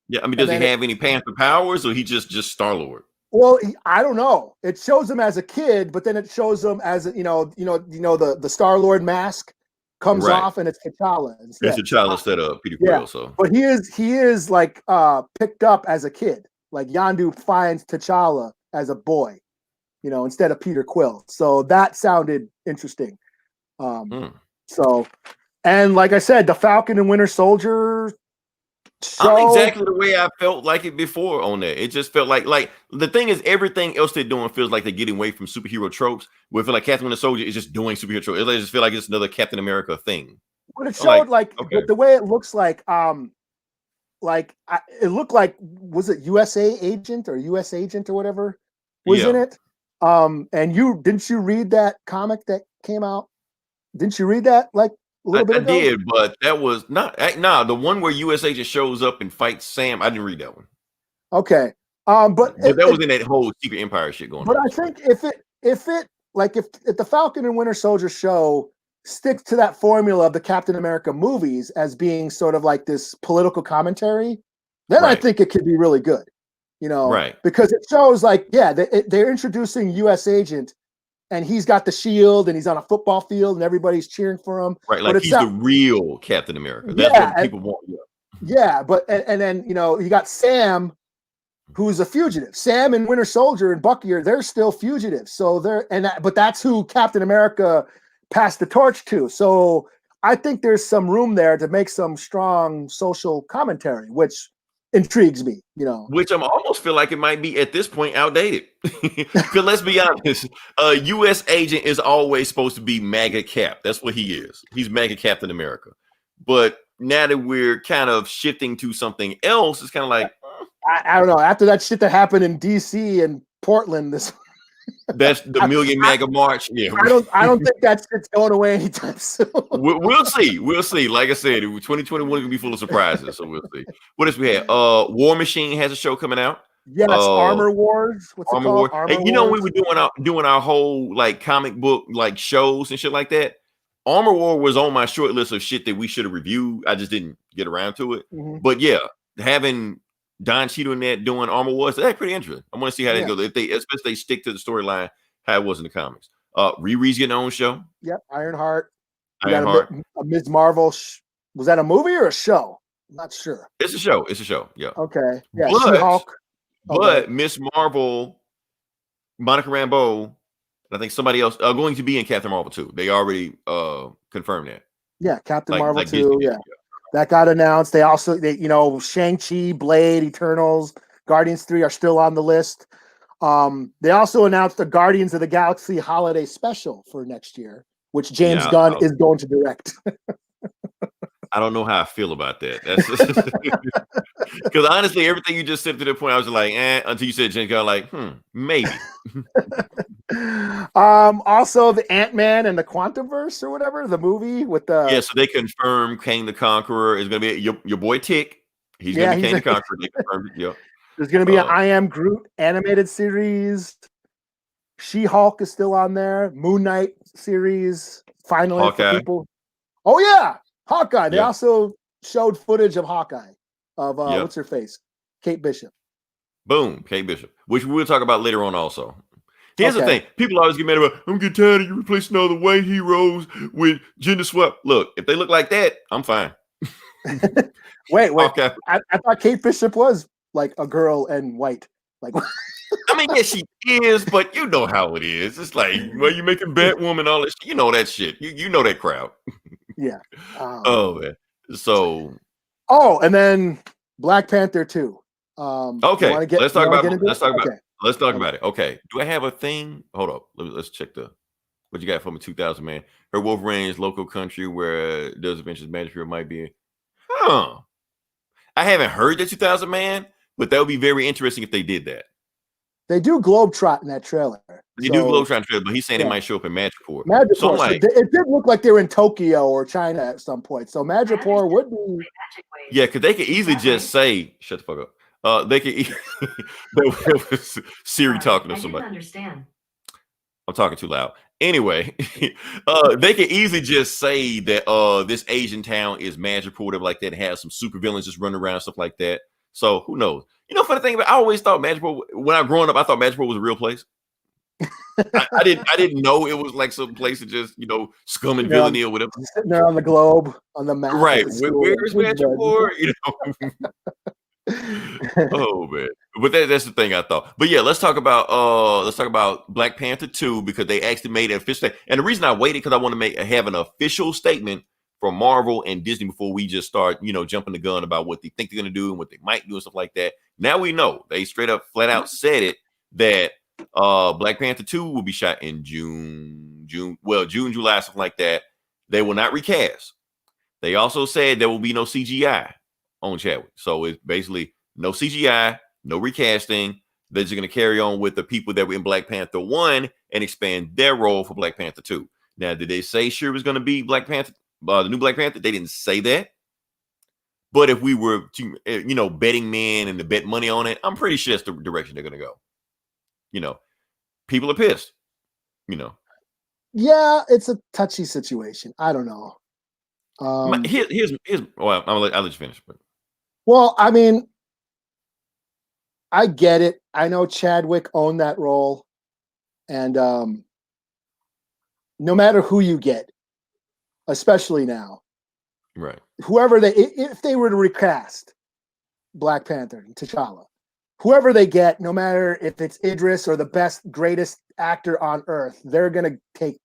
Yeah, I mean, And does he then have any Panther powers, or he just Star-Lord? well, I don't know. It shows him as a kid, but then it shows him as the Star-Lord mask comes Right. off and it's T'Challa It's instead. T'Challa instead of Peter Yeah, Quill. So but he is like picked up as a kid. Like Yondu finds T'Challa as a boy, instead of Peter Quill. So that sounded interesting. So, and like I said, the Falcon and Winter Soldier show. I'm exactly the way I felt like it before on that. It just felt like the thing is, everything else they're doing feels like they're getting away from superhero tropes. Where I feel like Captain Winter Soldier is just doing superhero tropes. I just feel like it's another Captain America thing. But it showed okay. the way it looks like it looked like, was it USA Agent or US Agent or whatever was in it? And didn't you read that comic that came out? Didn't you read that like a little bit ago? I did, but that was not the one where US Agent shows up and fights Sam. I didn't read that one. Okay. But that was in that whole Secret Empire shit going on. But I think if the Falcon and Winter Soldier show sticks to that formula of the Captain America movies as being sort of like this political commentary, then I think it could be really good. Because it shows they're introducing US Agent and he's got the shield and he's on a football field and everybody's cheering for him. Right, like he's the real Captain America. That's what people want. Yeah, but and then you got Sam, who's a fugitive. Sam and Winter Soldier and Bucky they're still fugitives. So but that's who Captain America passed the torch to. So I think there's some room there to make some strong social commentary, which intrigues me, Which I'm almost feel like it might be at this point outdated. Because let's be honest, U.S. Agent is always supposed to be MAGA Cap. That's what he is. He's MAGA Captain America. But now that we're kind of shifting to something else, it's kind of like I don't know. After that shit that happened in D.C. and Portland, that's the Million MAGA March. Yeah, I don't think that shit's going away anytime soon. We'll see. We'll see. Like I said, 2021 is gonna be full of surprises. So we'll see. What else we had? War Machine has a show coming out. Yes, Armor Wars. What's it called? Armor Wars. We were doing our whole comic book shows and shit like that. Armor War was on my short list of shit that we should have reviewed. I just didn't get around to it. Mm-hmm. But yeah, having Don Cheadle in that doing Armor Wars, that's pretty interesting. I want to see how that goes. Especially they stick to the storyline how it was in the comics. Riri's getting her own show. Yep, Ironheart. Ironheart. A Ms. Marvel. Was that a movie or a show? I'm not sure. It's a show. It's a show. Yeah. Okay. Yeah. She-Hulk. But Miss Marvel, Monica Rambeau, and I think somebody else are going to be in Captain Marvel 2. They already confirmed that. Yeah, Captain Marvel 2. Yeah. That got announced. They also, Shang-Chi, Blade, Eternals, Guardians 3 are still on the list. They also announced the Guardians of the Galaxy holiday special for next year, which James Gunn is going to direct. I don't know how I feel about that. Because honestly, everything you just said to the point, I was like, until you said James Gunn, maybe. Also the Ant-Man and the Quantumverse or whatever, the movie with the so they confirmed Kang the Conqueror is gonna be your boy Tick. He's gonna be Kang the Conqueror. They confirmed it. Yeah. There's gonna be an I Am Groot animated series. She-Hulk is still on there. Moon Knight series. Finally, Hawkeye. For people. Oh yeah, Hawkeye. They also showed footage of Hawkeye of what's her face, Kate Bishop. Boom, Kate Bishop, which we'll talk about later on also. Here's the thing. People always get mad about, I'm getting tired of you replacing all the white heroes with gender swap. Look, if they look like that, I'm fine. Wait. Okay. I thought Kate Bishop was like a girl and white. Like, I mean, yeah, she is, but you know how it is. It's like, well, you making Batwoman, all that shit. You know that shit. You know that crowd. Yeah. Man. So. Oh, and then Black Panther 2. Okay. Let's talk about it. Let's talk Okay. about it. Okay. Do I have a thing? Hold up. Let's check what you got for me. 2000 man. Her Wolverine's local country where Does Adventures Magic might be. I haven't heard the 2000 man, but that would be very interesting if they did that. They do globetrot in that trailer. They do globetrot, but he's saying it might show up in Madripoor. So I'm like, it did look like they were in Tokyo or China at some point. So Madripoor would be. Yeah, because they could easily just say, "Shut the fuck up." They could. Siri talking to somebody. I didn't understand. I'm talking too loud. Anyway, they could easily just say that this Asian town is Madripoor, whatever like that, has some super villains just running around, stuff like that. So who knows? You know, funny thing about I always thought Madripoor, when I was growing up, I thought Madripoor was a real place. I didn't know it was like some place of just, you know, scum and villainy or whatever. Sitting there on the globe, on the map. Right. Where's Madripoor? You know. Oh man. But that's the thing I thought. But yeah, let's talk about Black Panther 2 because they actually made an official. And the reason I waited because I want to have an official statement from Marvel and Disney before we just start, you know, jumping the gun about what they think they're gonna do and what they might do and stuff like that. Now we know they straight up flat out said it that Black Panther 2 will be shot in June, July, something like that. They will not recast. They also said there will be no CGI on Chadwick. So it's basically no CGI, no recasting. They're just going to carry on with the people that were in Black Panther 1 and expand their role for Black Panther 2. Now, did they say Shuri was going to be Black Panther, the new Black Panther? They didn't say that. But if we were to, you know, betting men and to bet money on it, I'm pretty sure that's the direction they're going to go. You know, people are pissed, you know. Yeah, it's a touchy situation. I don't know. Here's well, I'll let you finish. But. Well, I mean, I get it. I know Chadwick owned that role. And no matter who you get, especially now, right? If they were to recast Black Panther and T'Challa, whoever they get, no matter if it's Idris or the greatest actor on earth, they're gonna take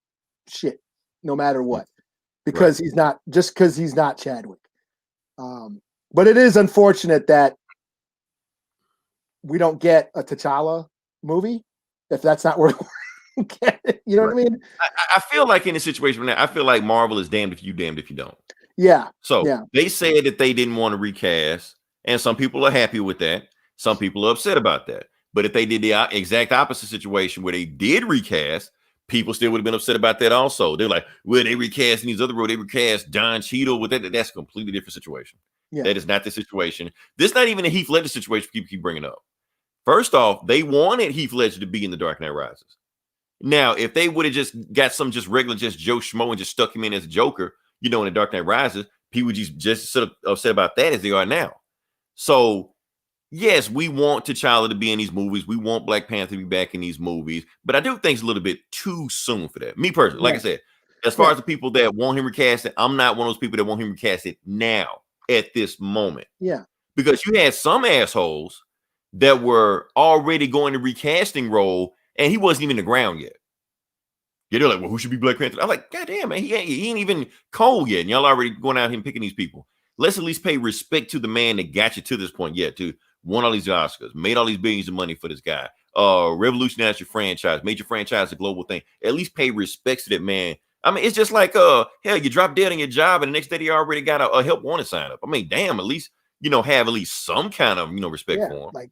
shit no matter what, because he's not Chadwick. But it is unfortunate that we don't get a T'Challa movie if that's not where we get it. You know what I mean? I feel like in a situation now, I feel like Marvel is damned if you don't. Yeah. So they said that they didn't want to recast, and some people are happy with that. Some people are upset about that. But if they did the exact opposite situation where they did recast, people still would have been upset about that also. They're like, well, they recast in these other roles. They recast Don Cheadle with that. That's a completely different situation. Yeah. That is not the situation. This is not even a Heath Ledger situation people keep bringing up. First off, they wanted Heath Ledger to be in The Dark Knight Rises. Now, if they would have just got some regular Joe Schmo and just stuck him in as Joker, you know, in The Dark Knight Rises, people would just sort of upset about that as they are now. So, yes, we want T'Challa to be in these movies. We want Black Panther to be back in these movies. But I do think it's a little bit too soon for that. Me personally, like I said, as far as the people that want him recasted, I'm not one of those people that want him recasted now at this moment. Yeah. Because you had some assholes that were already going to recasting role and he wasn't even in the ground yet. Yeah, they're like, well, who should be Black Panther? I'm like, God damn, man, he ain't even cold yet. And y'all already going out here and picking these people. Let's at least pay respect to the man that got you to this point yet, to won all these Oscars, made all these billions of money for this guy, revolutionized your franchise, made your franchise a global thing. At least pay respect to that man. I mean, it's just like, hell, you drop dead on your job and the next day you already got a help wanted sign up. I mean, damn, at least, you know, have at least some kind of, you know, respect for him. Like,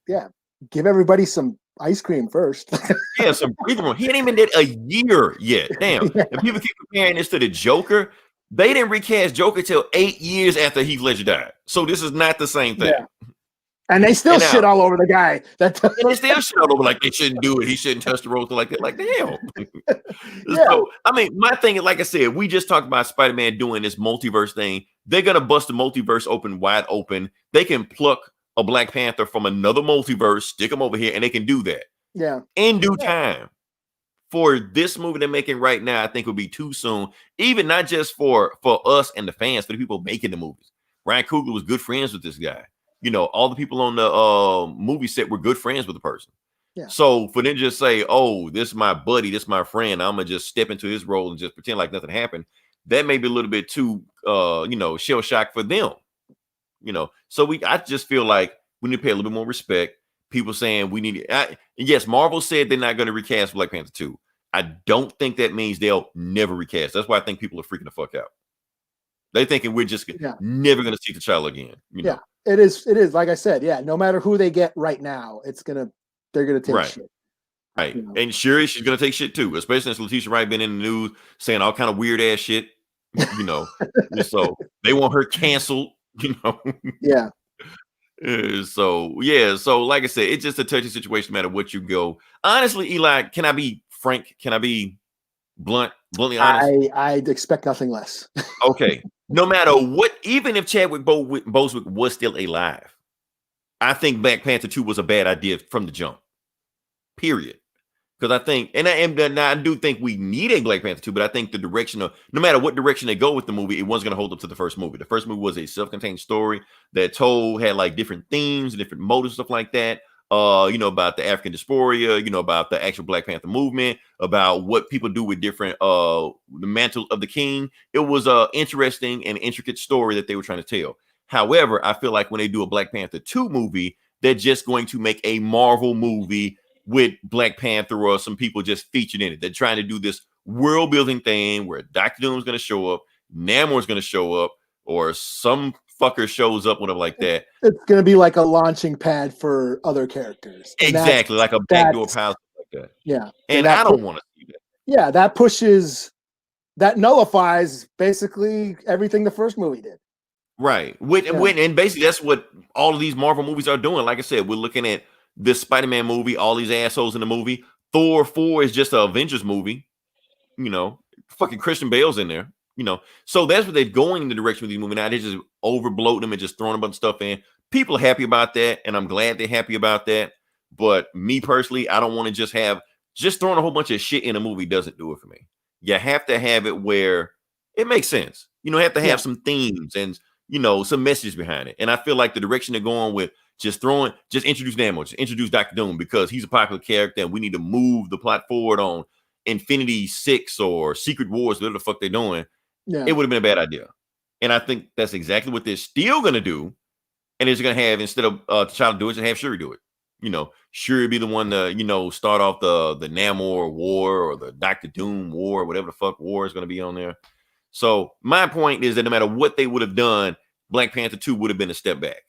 give everybody some ice cream first. Yeah, some breathing room. He ain't even did a year yet. Damn. And people keep comparing this to the Joker. They didn't recast Joker till 8 years after Heath Ledger died. So this is not the same thing. Yeah. And they still shit all over the guy. And they still shit all over like they shouldn't do it. He shouldn't touch the roster like that. Like the hell. So, I mean, my thing is, like I said, we just talked about Spider-Man doing this multiverse thing. They're going to bust the multiverse wide open. They can pluck a Black Panther from another multiverse, stick them over here, and they can do that. Yeah. In due time. For this movie they're making right now, I think it would be too soon. Even not just for us and the fans, for the people making the movies. Ryan Coogler was good friends with this guy. You know, all the people on the movie set were good friends with the person. Yeah. So for them to just say, oh, this is my buddy, this is my friend, I'm going to just step into his role and just pretend like nothing happened. That may be a little bit too, you know, shell shock for them. You know, so I just feel like we need to pay a little bit more respect. People saying we need yes, Marvel said they're not going to recast Black Panther 2. I don't think that means they'll never recast. That's why I think people are freaking the fuck out. They thinking we're just never going to see T'Challa again. You know? It is. Like I said, no matter who they get right now, they're going to take shit. Right. You know? And sure, she's gonna take shit too, especially since Letitia Wright been in the news saying all kind of weird ass shit. You know, so they want her canceled. You know. Yeah. So yeah, so like I said, it's just a touchy situation no matter what you go. Honestly, Eli, can I be frank? Can I be bluntly honest? I'd expect nothing less. Okay. No matter what, even if Chadwick Boseman was still alive, I think Black Panther 2 was a bad idea from the jump. Period. Because I think, and I do think we need a Black Panther 2, but I think the direction of, no matter what direction they go with the movie, it wasn't going to hold up to the first movie. The first movie was a self-contained story that had like different themes, different motives, stuff like that. About the African diaspora, about the actual Black Panther movement, about what people do with different the mantle of the king. It was a interesting and intricate story that they were trying to tell. However, I feel like when they do a Black Panther 2 movie, they're just going to make a Marvel movie with Black Panther or some people just featured in it. They're trying to do this world building thing where Dr. Doom's going to show up, Namor's going to show up, or some fucker shows up, whatever like that. It's going to be like a launching pad for other characters. And exactly, like a backdoor pilot like that. Yeah. And I don't want to see that. Yeah, that nullifies basically everything the first movie did. Right. And basically that's what all of these Marvel movies are doing. Like I said, we're looking at this Spider-Man movie, all these assholes in the movie. Thor 4 is just an Avengers movie. Fucking Christian Bale's in there. So that's what they're going in the direction with these movies now. They just overbloat them and just throwing a bunch of stuff in. People are happy about that, and I'm glad they're happy about that. But me personally, I don't want to just throwing a whole bunch of shit in a movie doesn't do it for me. You have to have it where it makes sense. You have to have some themes and some messages behind it. And I feel like the direction they're going with just introduce Namor, just introduce Dr. Doom because he's a popular character and we need to move the plot forward on Infinity 6 or Secret Wars, whatever the fuck they're doing. Yeah. It would have been a bad idea. And I think that's exactly what they're still going to do. And they're going to have, instead of T'Challa do it, just have Shuri do it. Shuri be the one to, start off the Namor war or the Dr. Doom war, whatever the fuck war is going to be on there. So my point is that no matter what they would have done, Black Panther 2 would have been a step back.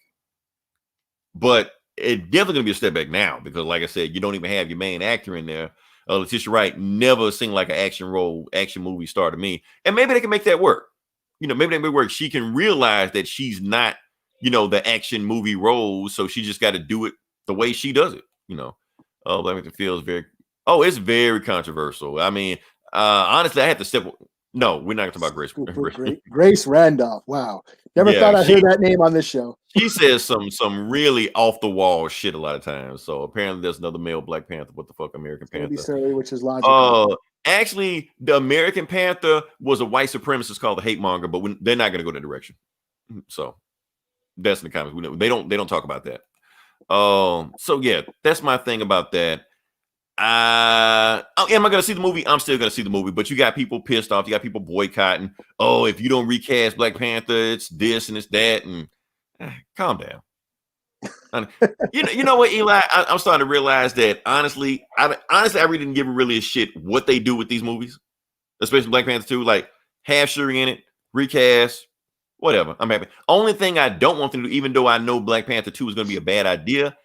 But it's definitely going to be a step back now because, like I said, you don't even have your main actor in there. Letitia Wright never seemed like an action movie star to me. And maybe they can make that work. Maybe that may work. She can realize that she's not, the action movie role. So she just got to do it the way she does it. Black Panther feels it's very controversial. I mean, honestly, I had to step. No, we're not talking about Grace Randolph. Wow. Never thought I'd hear that name on this show. She says some really off the wall shit a lot of times. So apparently there's another male Black Panther. What the fuck, American Panther? Silly, which is logical. Actually, the American Panther was a white supremacist called the hate monger, but they're not going to go that direction. So that's in the comics. They don't talk about that. So yeah, that's my thing about that. Am I going to see the movie? I'm still going to see the movie, but you got people pissed off. You got people boycotting. Oh, if you don't recast Black Panther, it's this and it's that. And calm down. You know what, Eli? I'm starting to realize that honestly, I really didn't give really a shit what they do with these movies, especially Black Panther 2. Like, have Shuri in it, recast, whatever. I'm happy. Only thing I don't want them to do, even though I know Black Panther 2 is going to be a bad idea,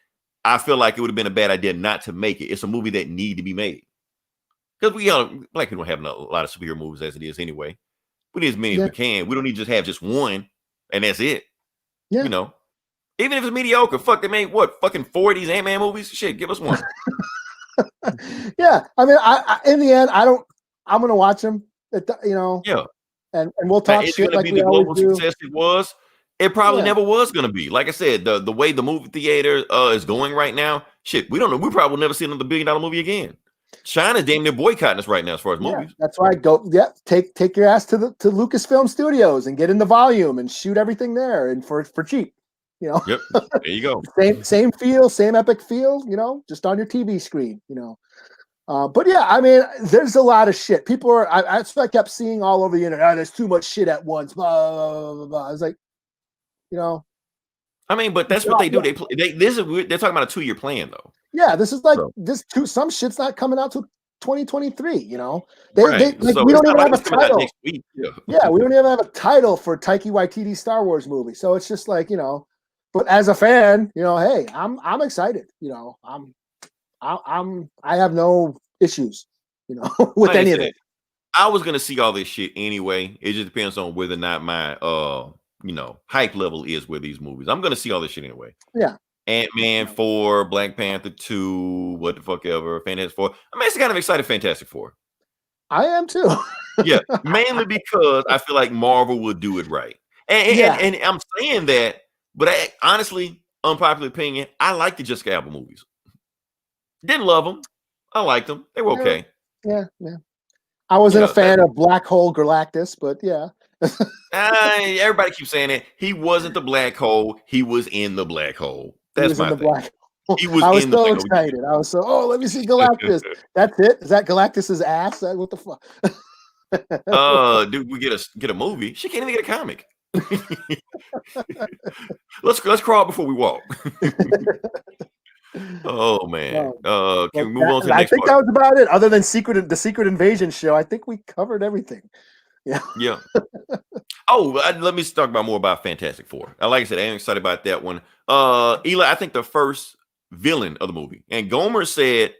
I feel like it would have been a bad idea not to make it. It's a movie that need to be made. Because Black people don't have a lot of superhero movies as it is anyway. We need as many as we can. We don't need to just have just one, and that's it. Yeah. Even if it's mediocre, fuck, they made fucking 4 of these Ant-Man movies? Shit, give us one. Yeah. I mean, I in the end, I'm going to watch them, Yeah. And we'll talk shit like we always do. Success it was. It probably never was going to be. Like I said, the way the movie theater is going right now, shit, we don't know. We probably will never see another $1 billion movie again. China's damn near boycotting us right now as far as movies. That's why take your ass to Lucasfilm Studios and get in the volume and shoot everything there and for cheap. Yep, there you go. same feel, same epic feel, just on your TV screen, But yeah, I mean, there's a lot of shit. People that's what I kept seeing all over the internet. There's too much shit at once. Blah, blah, blah, blah. I was like, I mean, but that's what they do. They're talking about a 2-year plan, though. Yeah, this is like some shit's not coming out till 2023. We don't even have a title. Next week. Yeah, we don't even have a title for Taiki Waititi Star Wars movie. So it's just like, but as a fan, hey, I'm excited. I have no issues, with Like I any of said, it. I was gonna see all this shit anyway. It just depends on whether or not my hype level is with these movies. I'm gonna see all this shit anyway. Yeah, Ant-Man 4, Black Panther 2, what the fuck ever, Fantastic Four. I'm actually kind of excited Fantastic Four. I am too. Yeah, mainly because I feel like Marvel will do it right. Yeah, And I'm saying that, but honestly, unpopular opinion, I like the Jessica Alba movies. Didn't love them. I liked them. They were yeah, okay. yeah. I wasn't a Yeah, fan of Black Hole Galactus, but yeah. everybody keeps saying it. He wasn't the black hole. He was in the black hole. He That's was in my the thing. black hole. He was I was in the so black hole. excited. I was let me see Galactus. That's it? Is that Galactus's ass? What the fuck? Dude, we get a movie. She can't even get a comic. let's crawl before we walk. Oh man. Can we move on to the I next think part? that was about it. Other than the Secret Invasion show, I think we covered everything. Yeah. Yeah. Oh, let me talk about more about Fantastic Four. Like I said, I am excited about that one. Eli, I think the first villain of the movie, and Gomer said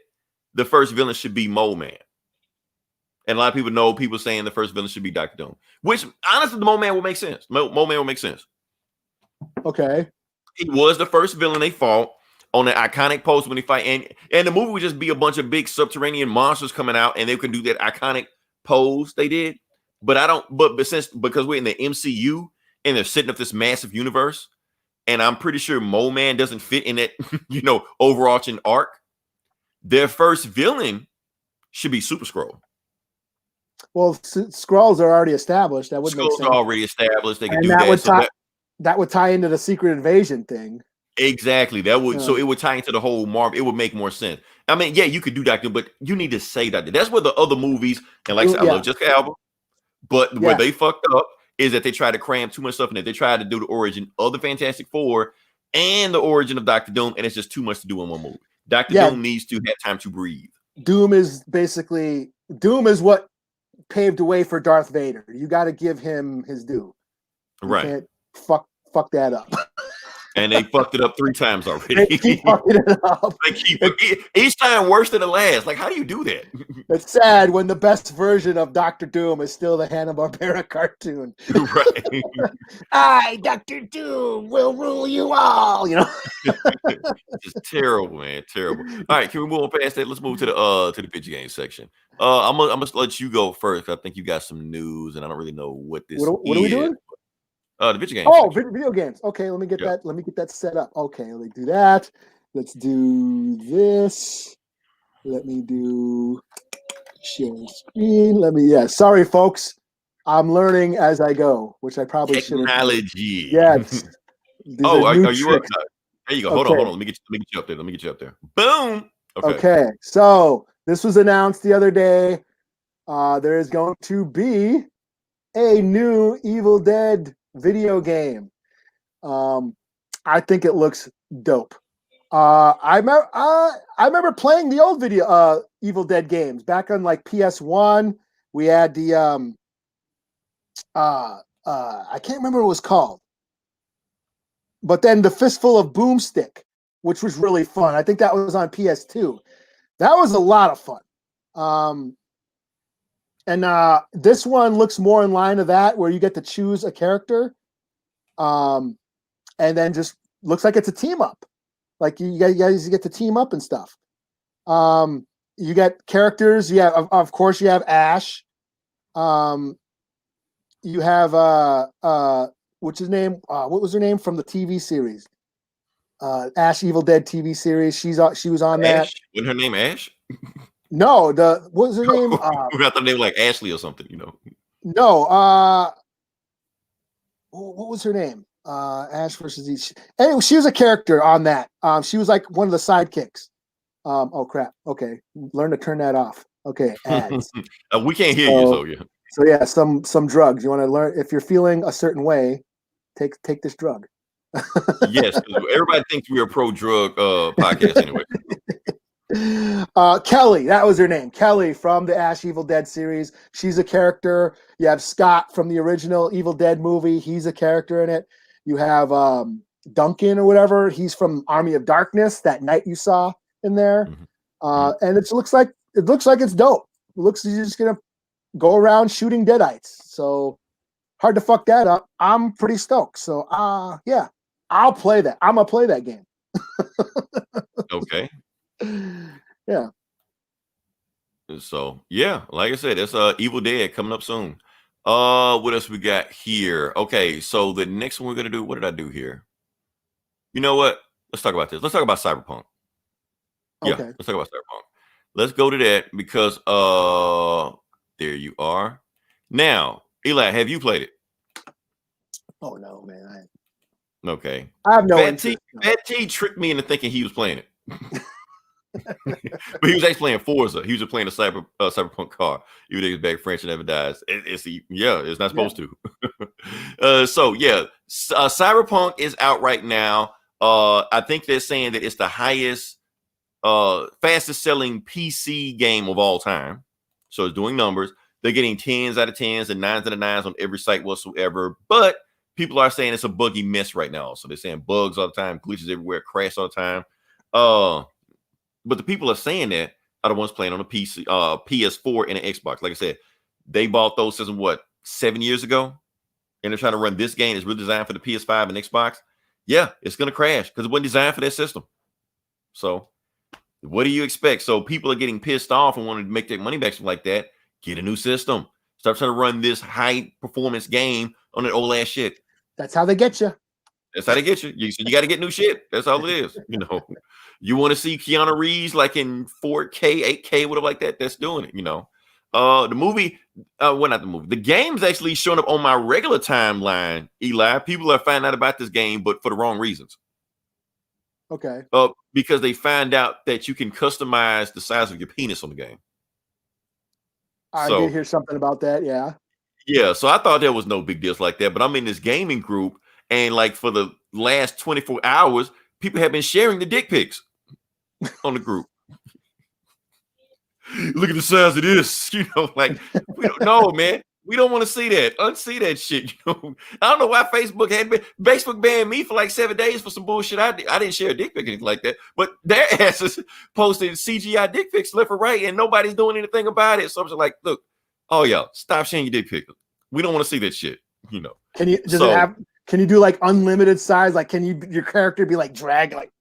the first villain should be Mole Man. And a lot of people saying the first villain should be Dr. Doom, which honestly, the Mole Man will make sense. Mole Man will make sense. Okay. He was the first villain they fought on the iconic post when they fight, and the movie would just be a bunch of big subterranean monsters coming out, and they could do that iconic pose they did. But because we're in the MCU and they're setting up this massive universe, and I'm pretty sure Mole Man doesn't fit in that overarching arc. Their first villain should be Super Skrull. Well, Skrulls are already established. That would make sense. Skrulls are already established. They can do that. That would tie into the Secret Invasion thing. Exactly. That would so it would tie into the whole Marvel. It would make more sense. I mean, yeah, you could do Doctor, but you need to say Doctor. That's where the other movies, and like I said, I love Jessica Alba, but where they fucked up is that they tried to cram too much stuff in it. They tried to do the origin of the Fantastic Four and the origin of Doctor Doom, and it's just too much to do in one movie. Doctor Doom needs to have time to breathe. Doom is what paved the way for Darth Vader. You got to give him his due. You can't fuck that up. And they fucked it up 3 times already. They keep fucking it up. Each time worse than the last. Like, how do you do that? It's sad when the best version of Dr. Doom is still the Hanna-Barbera cartoon. Right. I, Dr. Doom, will rule you all. It's terrible, man. Terrible. All right, can we move on past that? Let's move to the video game section. I'm gonna let you go first. I think you got some news, and I don't really know what this. What are we doing? The video games. Oh, video games. Okay, let me get that. Let me get that set up. Okay, let me do that. Let's do this. Let me do share screen. Sorry, folks. I'm learning as I go, which I probably should. Technology. Yes. Are you up? There you go. Hold on. Let me get you up there. Boom. Okay. So this was announced the other day. There is going to be a new Evil Dead video game. I think it looks dope. I remember playing the old Evil Dead games back on like PS1. We had the I can't remember what it was called. But then the Fistful of Boomstick, which was really fun. I think that was on PS2. That was a lot of fun. And this one looks more in line of that, where you get to choose a character, and then just looks like it's a team up. Like you guys get to team up and stuff. You get characters. Yeah, of course you have Ash. You have what's his name? What was her name from the TV series? Ash Evil Dead TV series. She was on that. Wasn't her name Ash? No, what was her name? We got the name like Ashley or something, No, what was her name? Ash versus Each. Anyway, she was a character on that. She was like one of the sidekicks. Oh crap. Okay, learn to turn that off. Okay, ads. We can't hear you, so yeah. So yeah, some drugs. You want to learn if you're feeling a certain way, take this drug. Yes, everybody thinks we're a pro-drug podcast anyway. Kelly, that was her name. Kelly from the Ash Evil Dead series. She's a character. You have Scott from the original Evil Dead movie. He's a character in it. You have Duncan or whatever. He's from Army of Darkness, that knight you saw in there. And it looks like it's dope. It looks like you're just gonna go around shooting deadites. So hard to fuck that up. I'm pretty stoked. So yeah, I'll play that. I'm gonna play that game. Okay. Yeah. So yeah, like I said, it's Evil Dead coming up soon. What else we got here? Okay, so the next one we're gonna do. What did I do here? You know what? Let's talk about this. Let's talk about Cyberpunk. Yeah, Okay. let's talk about Cyberpunk. Let's go to that because there you are. Now, Eli, have you played it? Oh no, man. Okay. I have no Fat T, interest. Fat T tricked me into thinking he was playing it. But he was actually playing Forza. He was just playing a Cyberpunk car. Even though he's back French and never dies. It's not supposed to. So yeah, Cyberpunk is out right now. I think they're saying that it's the highest, fastest selling PC game of all time. So it's doing numbers. They're getting 10s out of 10s and 9s out of 9s on every site whatsoever. But people are saying it's a buggy mess right now. So they're saying bugs all the time, glitches everywhere, crash all the time. But the people are saying that are the ones playing on a PC, PS4 and an Xbox. Like I said, they bought those systems, 7 years ago? And they're trying to run this game. It's really designed for the PS5 and Xbox. Yeah, it's going to crash because it wasn't designed for that system. So what do you expect? So people are getting pissed off and want to make their money back like that. Get a new system. Stop trying to run this high performance game on that old ass shit. That's how they get you. That's how they get you. You got to get new shit. That's all it is. You want to see Keanu Reeves like in 4K, 8K, whatever like that. That's doing it. The movie, not the movie. The game's actually showing up on my regular timeline. Eli, people are finding out about this game, but for the wrong reasons. Okay. Because they find out that you can customize the size of your penis on the game. I did hear something about that. Yeah. Yeah. So I thought there was no big deals like that, but I'm in this gaming group, and like for the last 24 hours, people have been sharing the dick pics on the group. Look at the size of this, we don't know, man. We don't want to see that. Unsee that shit. I don't know why Facebook banned me for like 7 days for some bullshit. I didn't share a dick pic or anything like that, but their asses posted CGI dick pics left or right, and nobody's doing anything about it. So I'm just like, look, y'all, stop sharing your dick pics. We don't want to see that shit. Can you can you do like unlimited size? Like, can your character be like dragged like?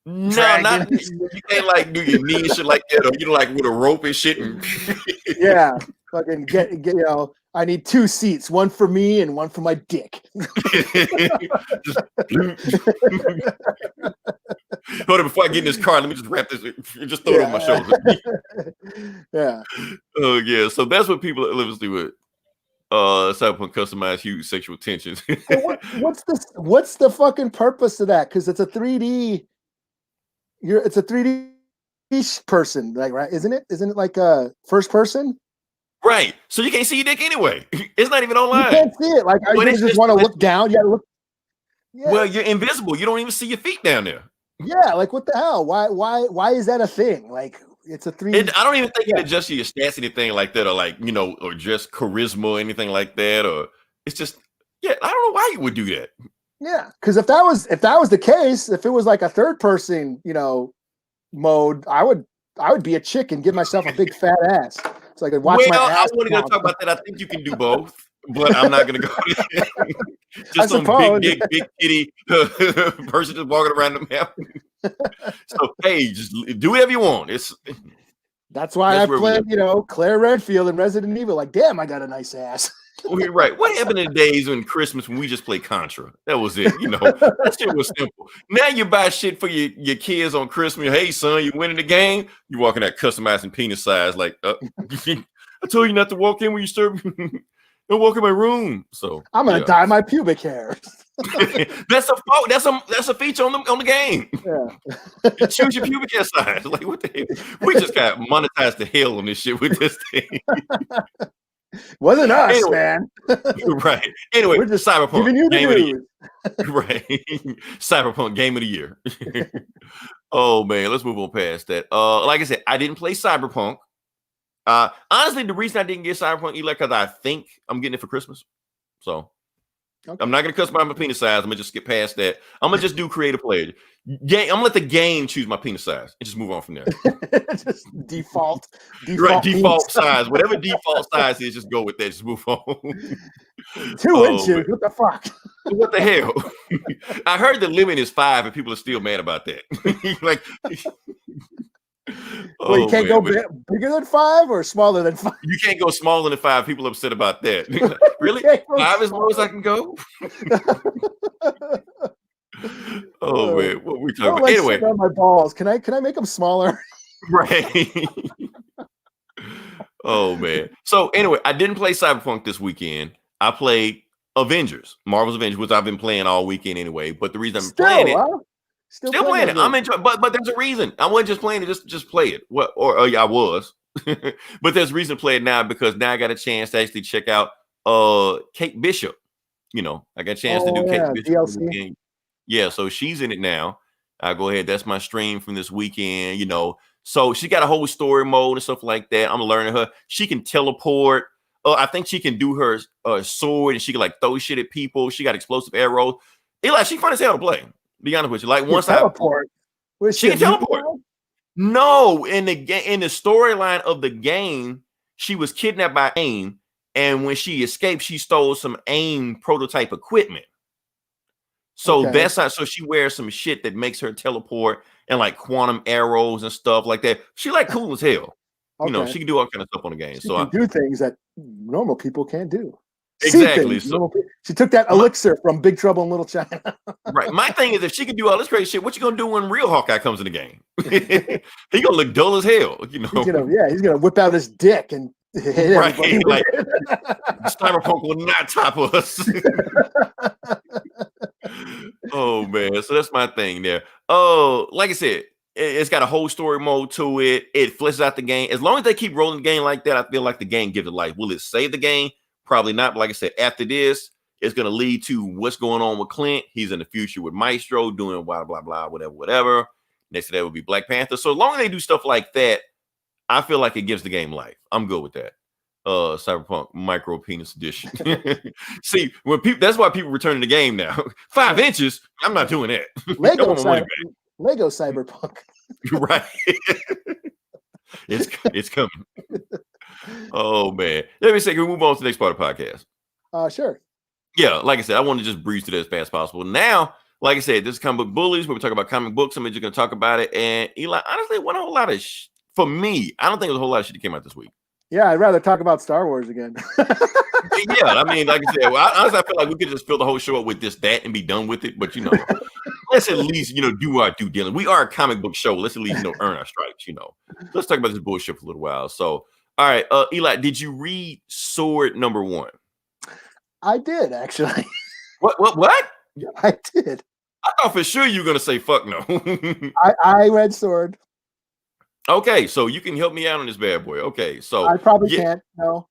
No, not you can't like do your knee and shit like that, or like with a rope and shit. And yeah, fucking get I need 2 seats, one for me and one for my dick. Hold on, before I get in this car, let me just wrap this and just throw it on my shoulders. Yeah. Oh yeah, so that's what people are living with. Cyberpunk customized huge sexual tensions. What's the fucking purpose of that? Because it's a 3D. It's a 3D person, like, right? Isn't it like a first person? Right. So you can't see your dick anyway. It's not even online. You can't see it. Like, I just want to look down. You gotta look. Yeah. Well, you're invisible. You don't even see your feet down there. Yeah. Like, what the hell? Why is that a thing? Like, it's a 3D. I don't even think it adjusts your stats, anything like that, or like, or just charisma or anything like that. Or it's just, I don't know why you would do that. Yeah, because if that was the case, if it was like a third person, mode, I would be a chick and give myself a big fat ass so I could watch my ass. I wasn't gonna talk about that. I think you can do both, but I'm not gonna go there. Just some big kitty person just walking around the map. So hey, just do whatever you want. That's why I played, Claire Redfield in Resident Evil. Like, damn, I got a nice ass. Well, right. What happened in the days when Christmas when we just played Contra? That was it. That shit was simple. Now you buy shit for your kids on Christmas. Hey, son, you winning the game. You walking that customizing penis size. Like, I told you not to walk in when you start. Don't walk in my room. So I'm gonna dye my pubic hair. That's a feature on the game. Yeah. You choose your pubic hair size. Like, what the hell? We just got monetized the hell on this shit with this thing. Wasn't us, man. Right. Anyway, we're just Cyberpunk giving you the game news. Of the year. Right. Cyberpunk game of the year. Oh man, let's move on past that. Like I said, I didn't play Cyberpunk. Honestly, the reason I didn't get Cyberpunk, Eli, because I think I'm getting it for Christmas. So Okay. I'm not gonna customize my penis size. I'm gonna just skip past that. I'm gonna just do creative play. I'm gonna let the game choose my penis size and just move on from there. Just default Right, penis. default size, whatever default size is, just go with that. Just move on. 2 Oh, inches. man. What the fuck? What the hell? I heard the limit is 5, and people are still mad about that. Like, Well, you can't go man. bigger than 5 or smaller than 5. You can't go smaller than 5. People are upset about that. Really? Can't go 5 is as low as smaller. I can go? Oh man, what we I talking don't about? like Anyway, sitting on my balls. Can I make them smaller? right. Oh man. So anyway, I didn't play Cyberpunk this weekend. I played Avengers, Marvel's Avengers, which I've been playing all weekend anyway. But the reason I'm playing it, Huh? still playing it. I'm enjoying, but there's a reason. I wasn't just playing it, just play it. What or yeah, I was. But there's a reason to play it now because now I got a chance to actually check out Kate Bishop. You know, I got a chance to do Kate Bishop DLC. Yeah, so she's in it now. I go ahead. That's my stream from this weekend. You know, so she got a whole story mode and stuff like that. I'm learning her. She can teleport. I think she can do her sword and she can like throw shit at people. She got explosive arrows. Eli, she fun as hell to play. Be honest with you. Like once teleport. She can teleport. No, in the storyline of the game, she was kidnapped by AIM, and when she escaped, she stole some AIM prototype equipment. So that's how. So she wears some shit that makes her teleport and like quantum arrows and stuff like that. She like cool as hell. You know, she can do all kind of stuff on the game. She can do things that normal people can't do. Exactly. So she took that elixir from Big Trouble in Little China. Right. My thing is, if she can do all this crazy shit, what you gonna do when real Hawkeye comes in the game? He gonna look dull as hell. You know. He's gonna whip out his dick and hit everybody. Like Cyberpunk will not top us. Oh man, so that's my thing there. Oh, like I said, it's got a whole story mode to it. It fleshes out the game. As long as they keep rolling the game like that, I feel like the game gives it life. Will it save the game? Probably not. But like I said, after this, it's going to lead to what's going on with Clint. He's in the future with Maestro doing blah, blah, blah, whatever. Next to that would be Black Panther. So as long as they do stuff like that, I feel like it gives the game life. I'm good with that. Cyberpunk Micro Penis Edition. See, when people, that's why people return to the game now. 5 inches, I'm not doing that. Lego Cyberpunk. Right. It's coming. Oh man. Let me say, can we move on to the next part of the podcast? Sure. Yeah, like I said, I want to just breeze through that as fast as possible. Now, like I said, this is Comic Book Bullies, where we talk about comic books. I'm just going to talk about it. And Eli, honestly, it wasn't a whole lot of for me, I don't think it was a whole lot of shit that came out this week. Yeah, I'd rather talk about Star Wars again. Yeah, I mean, like I said, honestly, I feel like we could just fill the whole show up with this, that, and be done with it. But, let's at least, do our due diligence. We are a comic book show. Let's at least, earn our stripes, Let's talk about this bullshit for a little while. So, all right, Eli, did you read Sword #1? I did, actually. What? I did. I thought for sure you were going to say fuck no. I read Sword. Okay, so you can help me out on this bad boy. Okay, so I probably can't. No,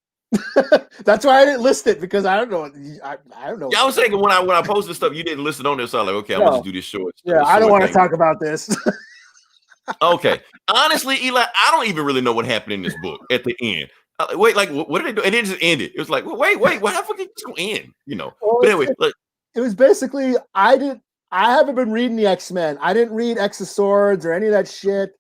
that's why I didn't list it because I don't know. I don't know. Yeah, I was thinking when I posted stuff, you didn't list it on there. So I'm like, okay, I'm gonna just do this short. Yeah, I don't want to talk about this. Okay, honestly, Eli, I don't even really know what happened in this book at the end. Wait, like what did they do? And it just ended. It was like, wait, what? How fucking just gonna end? Well, but anyway, it was basically I haven't been reading the X-Men. I didn't read X of Swords or any of that shit.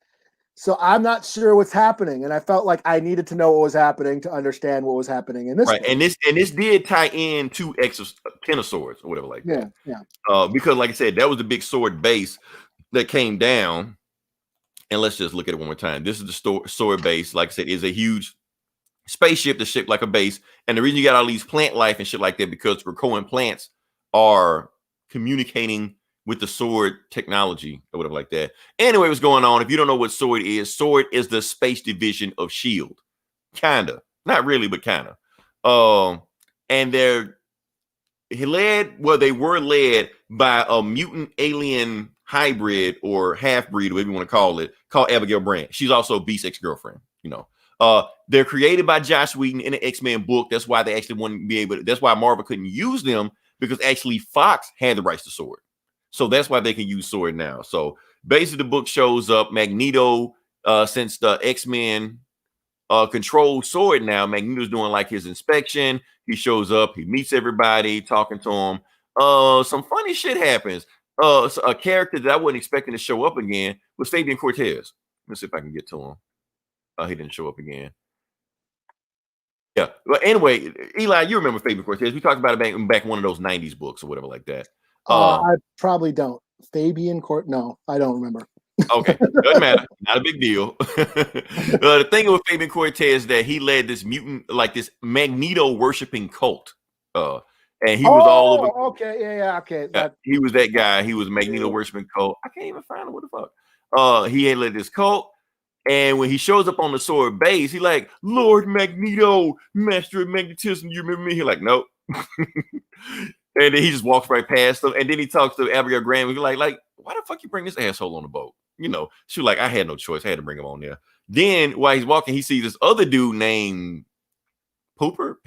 So I'm not sure what's happening, and I felt like I needed to know what was happening to understand what was happening in this. Right, and this did tie in to Ten of Swords or whatever like that. Yeah. Because like I said, that was the big sword base that came down. And let's just look at it one more time. This is the sword base. Like I said, is a huge spaceship that's shaped like a base. And the reason you got all these plant life and shit like that because Krakoan plants are communicating with the sword technology or whatever like that. Anyway, what's going on? If you don't know what sword is the space division of S.H.I.E.L.D. Kinda. Not really, but kinda. And they were led by a mutant alien hybrid or half-breed, whatever you want to call it, called Abigail Brand. She's also Beast's ex-girlfriend, They're created by Joss Whedon in the X-Men book. That's why they actually wanted to be able to, that's why Marvel couldn't use them because actually Fox had the rights to Sword. So that's why they can use Sword now. So basically the book shows up Magneto, since the X-Men controlled sword now. Magneto's doing like his inspection. He shows up, he meets everybody, talking to him. Some funny shit happens. So a character that I wasn't expecting to show up again was Fabian Cortez. Let's see if I can get to him. He didn't show up again. Yeah. But anyway, Eli, you remember Fabian Cortez. We talked about it back in one of those 90s books or whatever like that. I probably don't. Fabian Court? No, I don't remember. Okay, doesn't matter. Not a big deal. The thing with Fabian Cortez is that he led this mutant, like this Magneto worshiping cult. And he was all over. Okay, yeah, okay. He was that guy. He was Magneto worshiping cult. I can't even find him. What the fuck? He had led this cult. And when he shows up on the sword base, he like, Lord Magneto, master of magnetism. You remember me? He like, nope. And then he just walks right past them. And then he talks to Abigail Graham. He's like, why the fuck you bring this asshole on the boat? You know, she was like, I had no choice. I had to bring him on there. Then while he's walking, he sees this other dude named Peeper.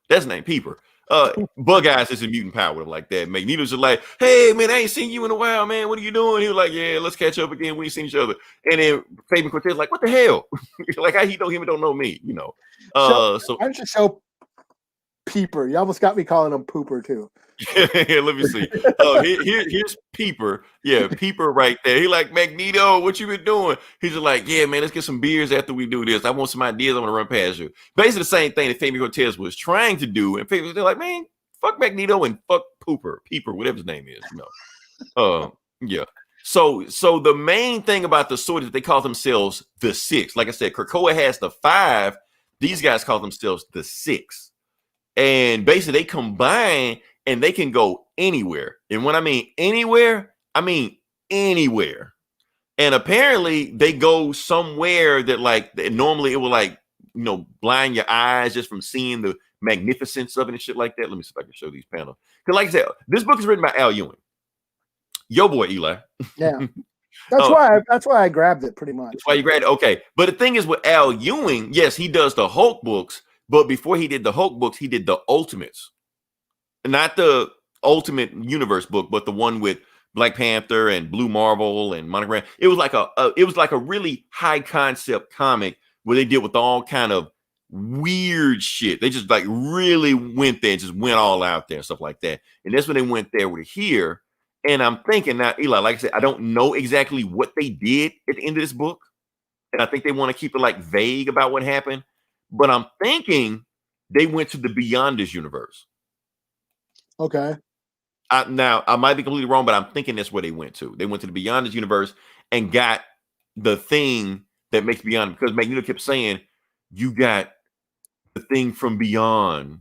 That's his name, Peeper. Bug Eyes is a mutant power like that. Magneto's just like, hey man, I ain't seen you in a while, man. What are you doing? He was like, yeah, let's catch up again. We ain't seen each other. And then Fabian Cortez like, what the hell? Like, how he know him and don't know me? You know. So why don't you show Peeper? You almost got me calling him Pooper too. Yeah, let me see. Here's Peeper. Yeah, Peeper right there. He like, Magneto, what you been doing? He's just like, yeah, man, let's get some beers after we do this. I want some ideas. I'm gonna run past you. Basically the same thing that Fabian Cortez was trying to do, and Fabian was like, man, fuck Magneto and fuck Peeper, whatever his name is. You know. Yeah. So the main thing about the sword is that they call themselves the Six. Like I said, Krakoa has the 5. These guys call themselves the 6. And basically they combine and they can go anywhere. And when I mean anywhere, I mean anywhere. And apparently they go somewhere that like normally it will like, you know, blind your eyes just from seeing the magnificence of it and shit like that. Let me see if I can show these panels. Because like I said, this book is written by Al Ewing. Yo boy, Eli. Yeah. That's why I grabbed it pretty much. That's why you grabbed it. Okay. But the thing is with Al Ewing, yes, he does the Hulk books, but before he did the Hulk books, he did the Ultimates. Not the Ultimate Universe book, but the one with Black Panther and Blue Marvel and Monogram. It was like a really high concept comic where they deal with all kind of weird shit. They just like really went there and just went all out there and stuff like that. And that's when they went there with here. And I'm thinking now, Eli, like I said, I don't know exactly what they did at the end of this book. And I think they want to keep it like vague about what happened. But I'm thinking they went to the Beyonders universe. Okay. Now, I might be completely wrong, but I'm thinking that's where they went to. They went to the Beyonders universe and got the thing that makes Beyond, because Magneto kept saying, you got the thing from beyond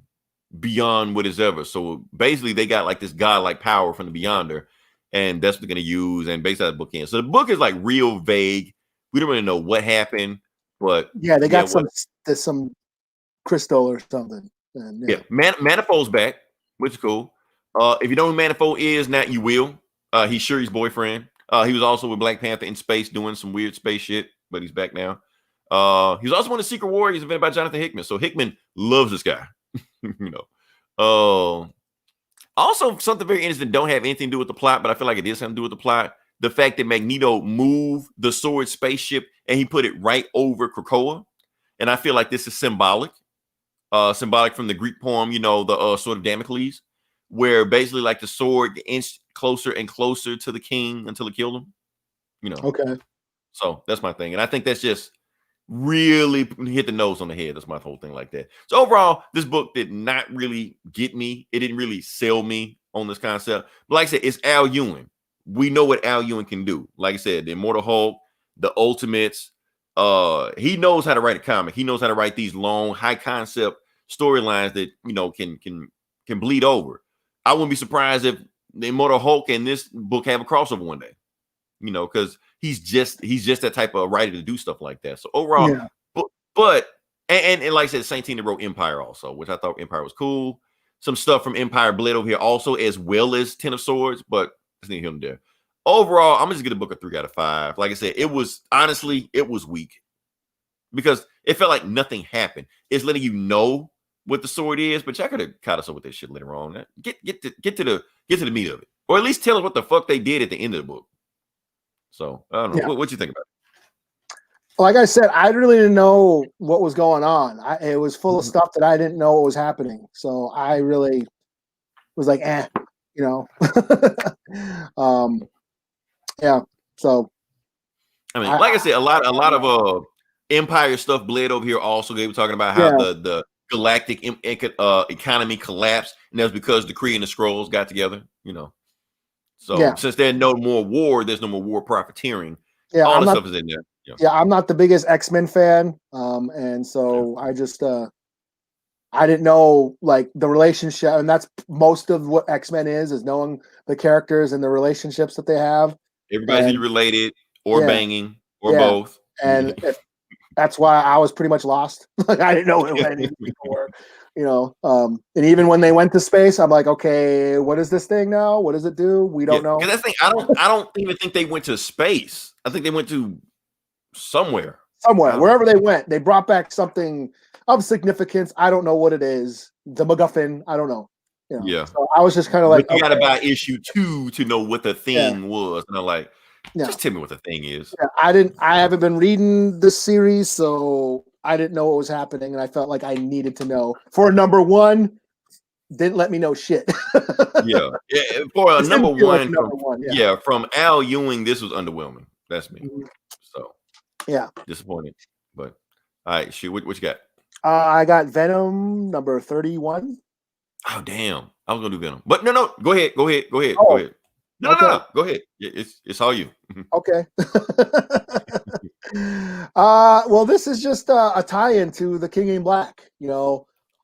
what is ever. So basically, they got like this godlike power from the Beyonder, and that's what they're going to use. And basically, the book ends. So the book is like real vague. We don't really know what happened, but yeah, they got some crystal or something. And, yeah, Manifold's back, which is cool. If you know who Manifold is, now you will. He's Shuri's boyfriend. He was also with Black Panther in space doing some weird space shit, but he's back now. He's also one of the Secret Warriors invented by Jonathan Hickman. So Hickman loves this guy. You know. Also, something very interesting don't have anything to do with the plot, but I feel like it is something to do with the plot. The fact that Magneto moved the sword spaceship and he put it right over Krakoa. And I feel like this is symbolic from the Greek poem, you know, the Sword of Damocles, where basically like the sword inched closer and closer to the king until it killed him. You know. Okay. So that's my thing. And I think that's just really hit the nose on the head. That's my whole thing like that. So overall, this book did not really get me. It didn't really sell me on this concept. But like I said, it's Al Ewing. We know what Al Ewing can do. Like I said, the Immortal Hulk, the Ultimates. He knows how to write a comic. He knows how to write these long, high concept storylines that, you know, can bleed over. I wouldn't be surprised if the Immortal Hulk and this book have a crossover one day. You know, because he's just that type of writer to do stuff like that. So overall, yeah. but like I said, the same team that wrote Empire also, which I thought Empire was cool. Some stuff from Empire bled over here also, as well as Ten of Swords, but it's neither here nor there. Overall, I'm just gonna get a book of 3 out of 5. Like I said, it was weak because it felt like nothing happened. It's letting you know what the sword is, but y'all could have caught us up with this shit later on. Get to the meat of it, or at least tell us what the fuck they did at the end of the book. So I don't know. Yeah. What you think about like I said, I really didn't know what was going on. It was full of stuff that I didn't know what was happening. So I really was like, you know. Yeah. So I mean, like I said, a lot of Empire stuff bled over here. Also, they were talking about how the galactic economy collapsed, and that's because the Kree and the Skrulls got together. So since there's no more war, there's no more war profiteering. Yeah, all the stuff is in there. Yeah, I'm not the biggest X-Men fan, and so I just I didn't know like the relationship, and that's most of what X-Men is knowing the characters and the relationships that they have. Everybody's related or banging or both. And that's why I was pretty much lost. Like I didn't know what any of people were, and even when they went to space, I'm like, okay, what is this thing now? What does it do? We don't know. Because I don't even think they went to space. I think they went to somewhere, wherever they went. They brought back something of significance. I don't know what it is. The MacGuffin. I don't know. Yeah. So I was just kind of like, you got to buy issue 2 to know what the thing was, and I'm like, just tell me what the thing is. Yeah, I haven't been reading this series, so I didn't know what was happening, and I felt like I needed to know. For number one, didn't let me know shit. Yeah. For a number one, from Al Ewing, this was underwhelming. That's me. So disappointed. But all right, shoot, what you got? I got Venom number 31. Oh damn, I was gonna do Venom, but no, go ahead. Oh, Go ahead. No, go ahead. It's all you. Okay. Well, this is just a tie-in to The King in Black.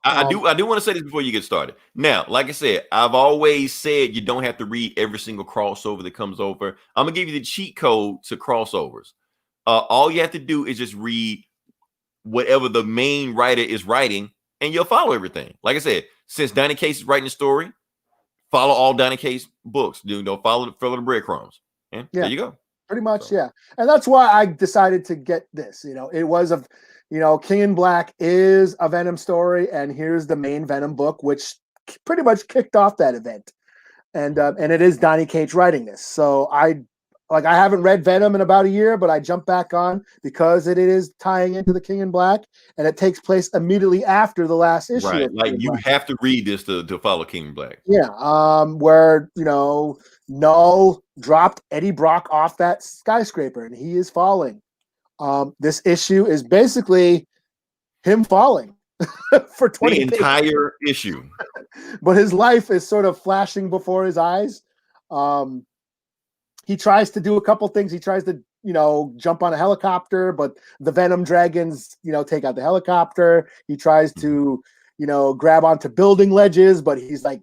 I do want to say this before you get started. Now, like I said, I've always said you don't have to read every single crossover that comes over. I'm gonna give you the cheat code to crossovers. All you have to do is just read whatever the main writer is writing, and you'll follow everything. Like I said, since Donny Cates is writing the story, follow all Donny Cates books. Follow the breadcrumbs. And there you go. Pretty much, yeah. And that's why I decided to get this. It was King in Black is a Venom story, and here's the main Venom book, which pretty much kicked off that event. And it is Donny Cates writing this. So I haven't read Venom in about a year, but I jumped back on because it is tying into the King in Black, and it takes place immediately after the last issue. Right, like you have to read this to follow King in Black. Yeah, where Null dropped Eddie Brock off that skyscraper, and he is falling. This issue is basically him falling for 20 the entire issue, but his life is sort of flashing before his eyes. He tries to do a couple things. He tries to, jump on a helicopter, but the Venom dragons, take out the helicopter. He tries to, grab onto building ledges, but he's like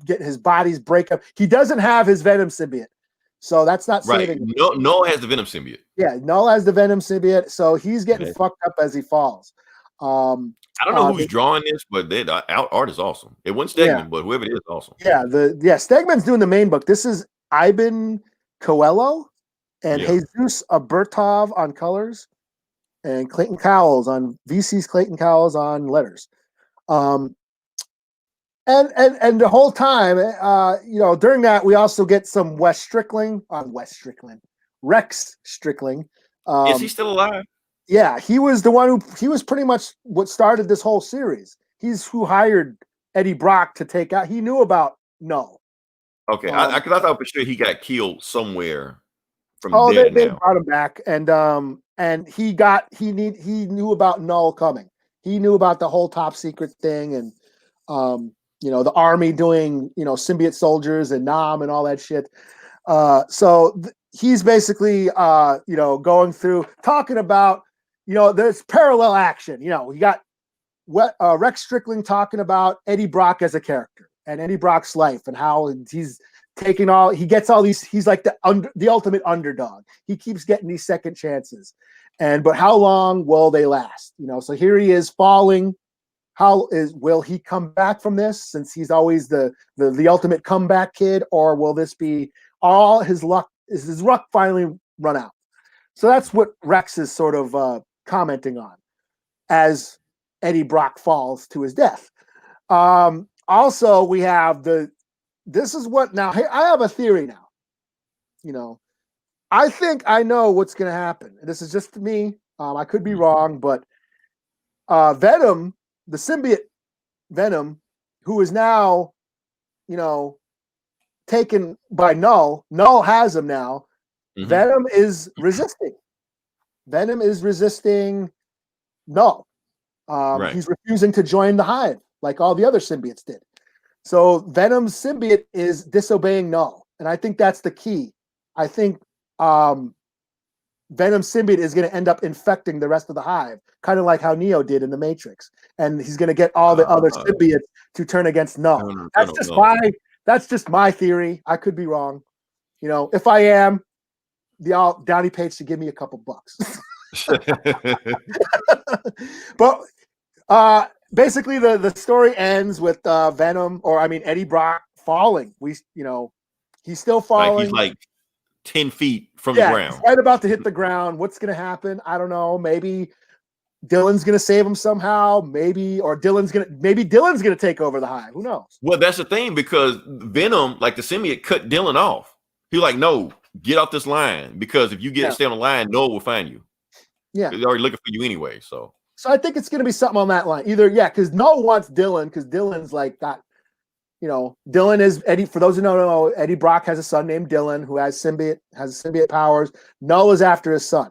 getting his body's break up. He doesn't have his Venom symbiote. So that's not saving him. Null has the Venom symbiote. Yeah, Null has the Venom symbiote. So he's getting fucked up as he falls. I don't know who's drawing this, but the art is awesome. It wasn't Stegman, but whoever it is, awesome. Yeah, Stegman's doing the main book. This is Ivan Coelho and Jesus Abertov on colors, and Clayton Cowles on VC's Clayton Cowles on letters. And the whole time, during that, we also get some Rex Strickling. Is he still alive? Yeah, he was the one he was pretty much what started this whole series. He's who hired Eddie Brock to take out. He knew about Null. Okay, I thought for sure he got killed somewhere from they brought him back, and he knew about Null coming. He knew about the whole top secret thing, and the army doing symbiote soldiers and Nam and all that shit. He's basically going through talking about there's parallel action. You got Rex Strickling talking about Eddie Brock as a character and Eddie Brock's life and how he's he gets all these. He's like the ultimate underdog. He keeps getting these second chances, but how long will they last? So here he is falling. Will he come back from this, since he's always the ultimate comeback kid, or will this be all his luck? Is his luck finally run out? So that's what Rex is sort of commenting on as Eddie Brock falls to his death. Also, we have this is what now. Hey, I have a theory now. I think I know what's going to happen. This is just me. I could be wrong, but Venom, the symbiote Venom, who is now, taken by Null. Null has him now. Venom is resisting. Venom is resisting Null. He's refusing to join the Hive like all the other symbiotes did. So Venom's symbiote is disobeying Null. And I think that's the key. I think Venom's symbiote is going to end up infecting the rest of the Hive, kind of like how Neo did in the Matrix. And he's going to get all the other symbiotes to turn against Null. That's just my theory. I could be wrong. If I am, Downey Page should give me a couple bucks. But basically the story ends with Venom, Eddie Brock falling. He's still falling. Like he's like 10 feet from the ground. He's right about to hit the ground. What's going to happen? I don't know. Maybe Dylan's going to save him somehow. Maybe Dylan's going to take over the Hive. Who knows? Well, that's the thing, because Venom, like the symbiote, cut Dylan off. He's like, no, get off this line, because if you stay on the line, Noah will find you. Yeah. He's already looking for you anyway. So I think it's going to be something on that line. Either, because Noah wants Dylan, because Dylan's like got, Dylan is Eddie. For those who don't know, Eddie Brock has a son named Dylan who has symbiote powers. Null after his son.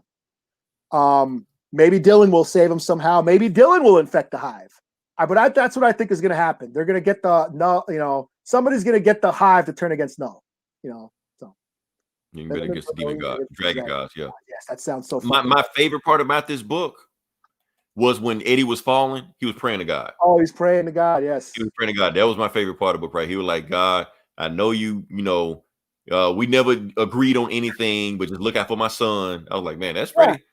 Maybe Dylan will save him somehow. Maybe Dylan will infect the Hive. But that's what I think is going to happen. They're going to get the Null. Somebody's going to get the Hive to turn against Null. So you can bet against the demon god, dragon gods. Yeah. Yes, that sounds so funny. My favorite part about this book was when Eddie was falling, he was praying to God. Oh, he's praying to God. Yes, he was praying to God. That was my favorite part of the book. Right, he was like, God, I know you. We never agreed on anything, but just look out for my son. I was like, man, that's pretty.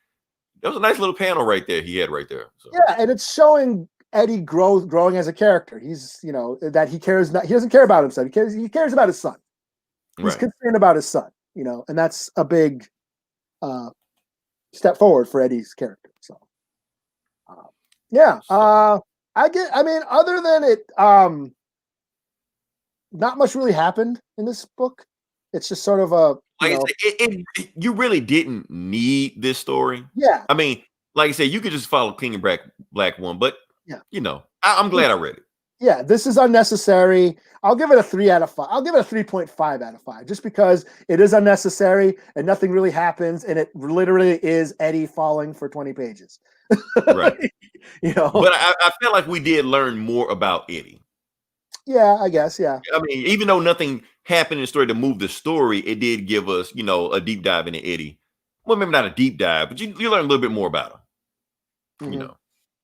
That was a nice little panel right there. He had right there. So. Yeah, and it's showing Eddie growing as a character. He's that he cares. He doesn't care about himself. He cares about his son. He's concerned about his son. And that's a big step forward for Eddie's character. So, other than it, not much really happened in this book. It's just sort of a, you really didn't need this story. Yeah. I mean, like I said, you could just follow King and Black one, but I'm glad I read it. Yeah, this is unnecessary. I'll give it a 3 out of 5. I'll give it a 3.5 out of 5, just because it is unnecessary and nothing really happens, and it literally is Eddie falling for 20 pages. Right. But I feel like we did learn more about Eddie. Yeah, I guess. Yeah. I mean, even though nothing happened in the story to move the story, it did give us, a deep dive into Eddie. Well, maybe not a deep dive, but you learn a little bit more about him. Mm-hmm.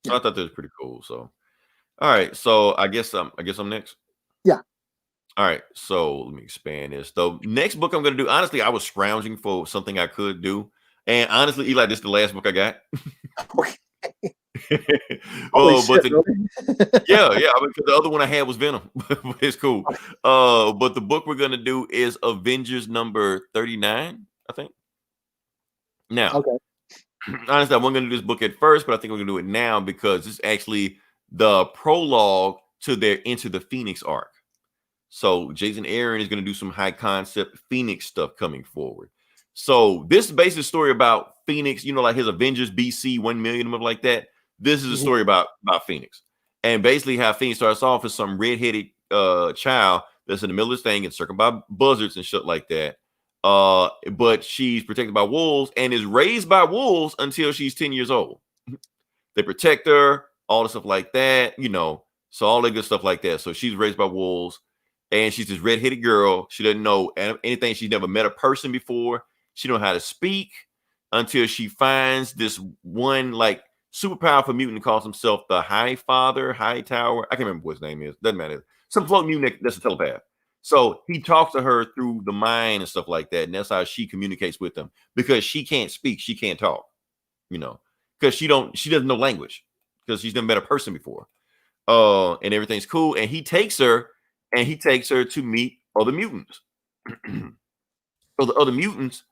So I thought that was pretty cool. So. All right, so I guess I'm next. Yeah. All right, so let me expand this. The next book I'm going to do, honestly, I was scrounging for something I could do, and honestly, Eli, this is the last book I got. Yeah. I mean, the other one I had was Venom. It's cool. But the book we're going to do is Avengers number 39, I think. Now, honestly, I wasn't going to do this book at first, but I think we're going to do it now because it's actually the prologue to their Into the Phoenix arc. So Jason Aaron is going to do some high concept Phoenix stuff coming forward. So this is basically a story about Phoenix, like his Avengers BC 1 million, like that. This is a story about Phoenix. And basically how Phoenix starts off as some redheaded child that's in the middle of this thing and circled by buzzards and shit like that. But she's protected by wolves and is raised by wolves until she's 10 years old. They protect her. All the stuff like that, so all the good stuff like that. So she's raised by wolves, and she's this redheaded girl. She doesn't know anything. She's never met a person before. She don't know how to speak until she finds this one like super powerful mutant who calls himself the High Tower. I can't remember what his name is. Doesn't matter. Some floating mutant that's a telepath. So he talks to her through the mind and stuff like that, and that's how she communicates with them because she can't speak, she can't talk, because she doesn't know language. Because she's never met a person before. And everything's cool. And he takes her to meet other mutants. So the other mutants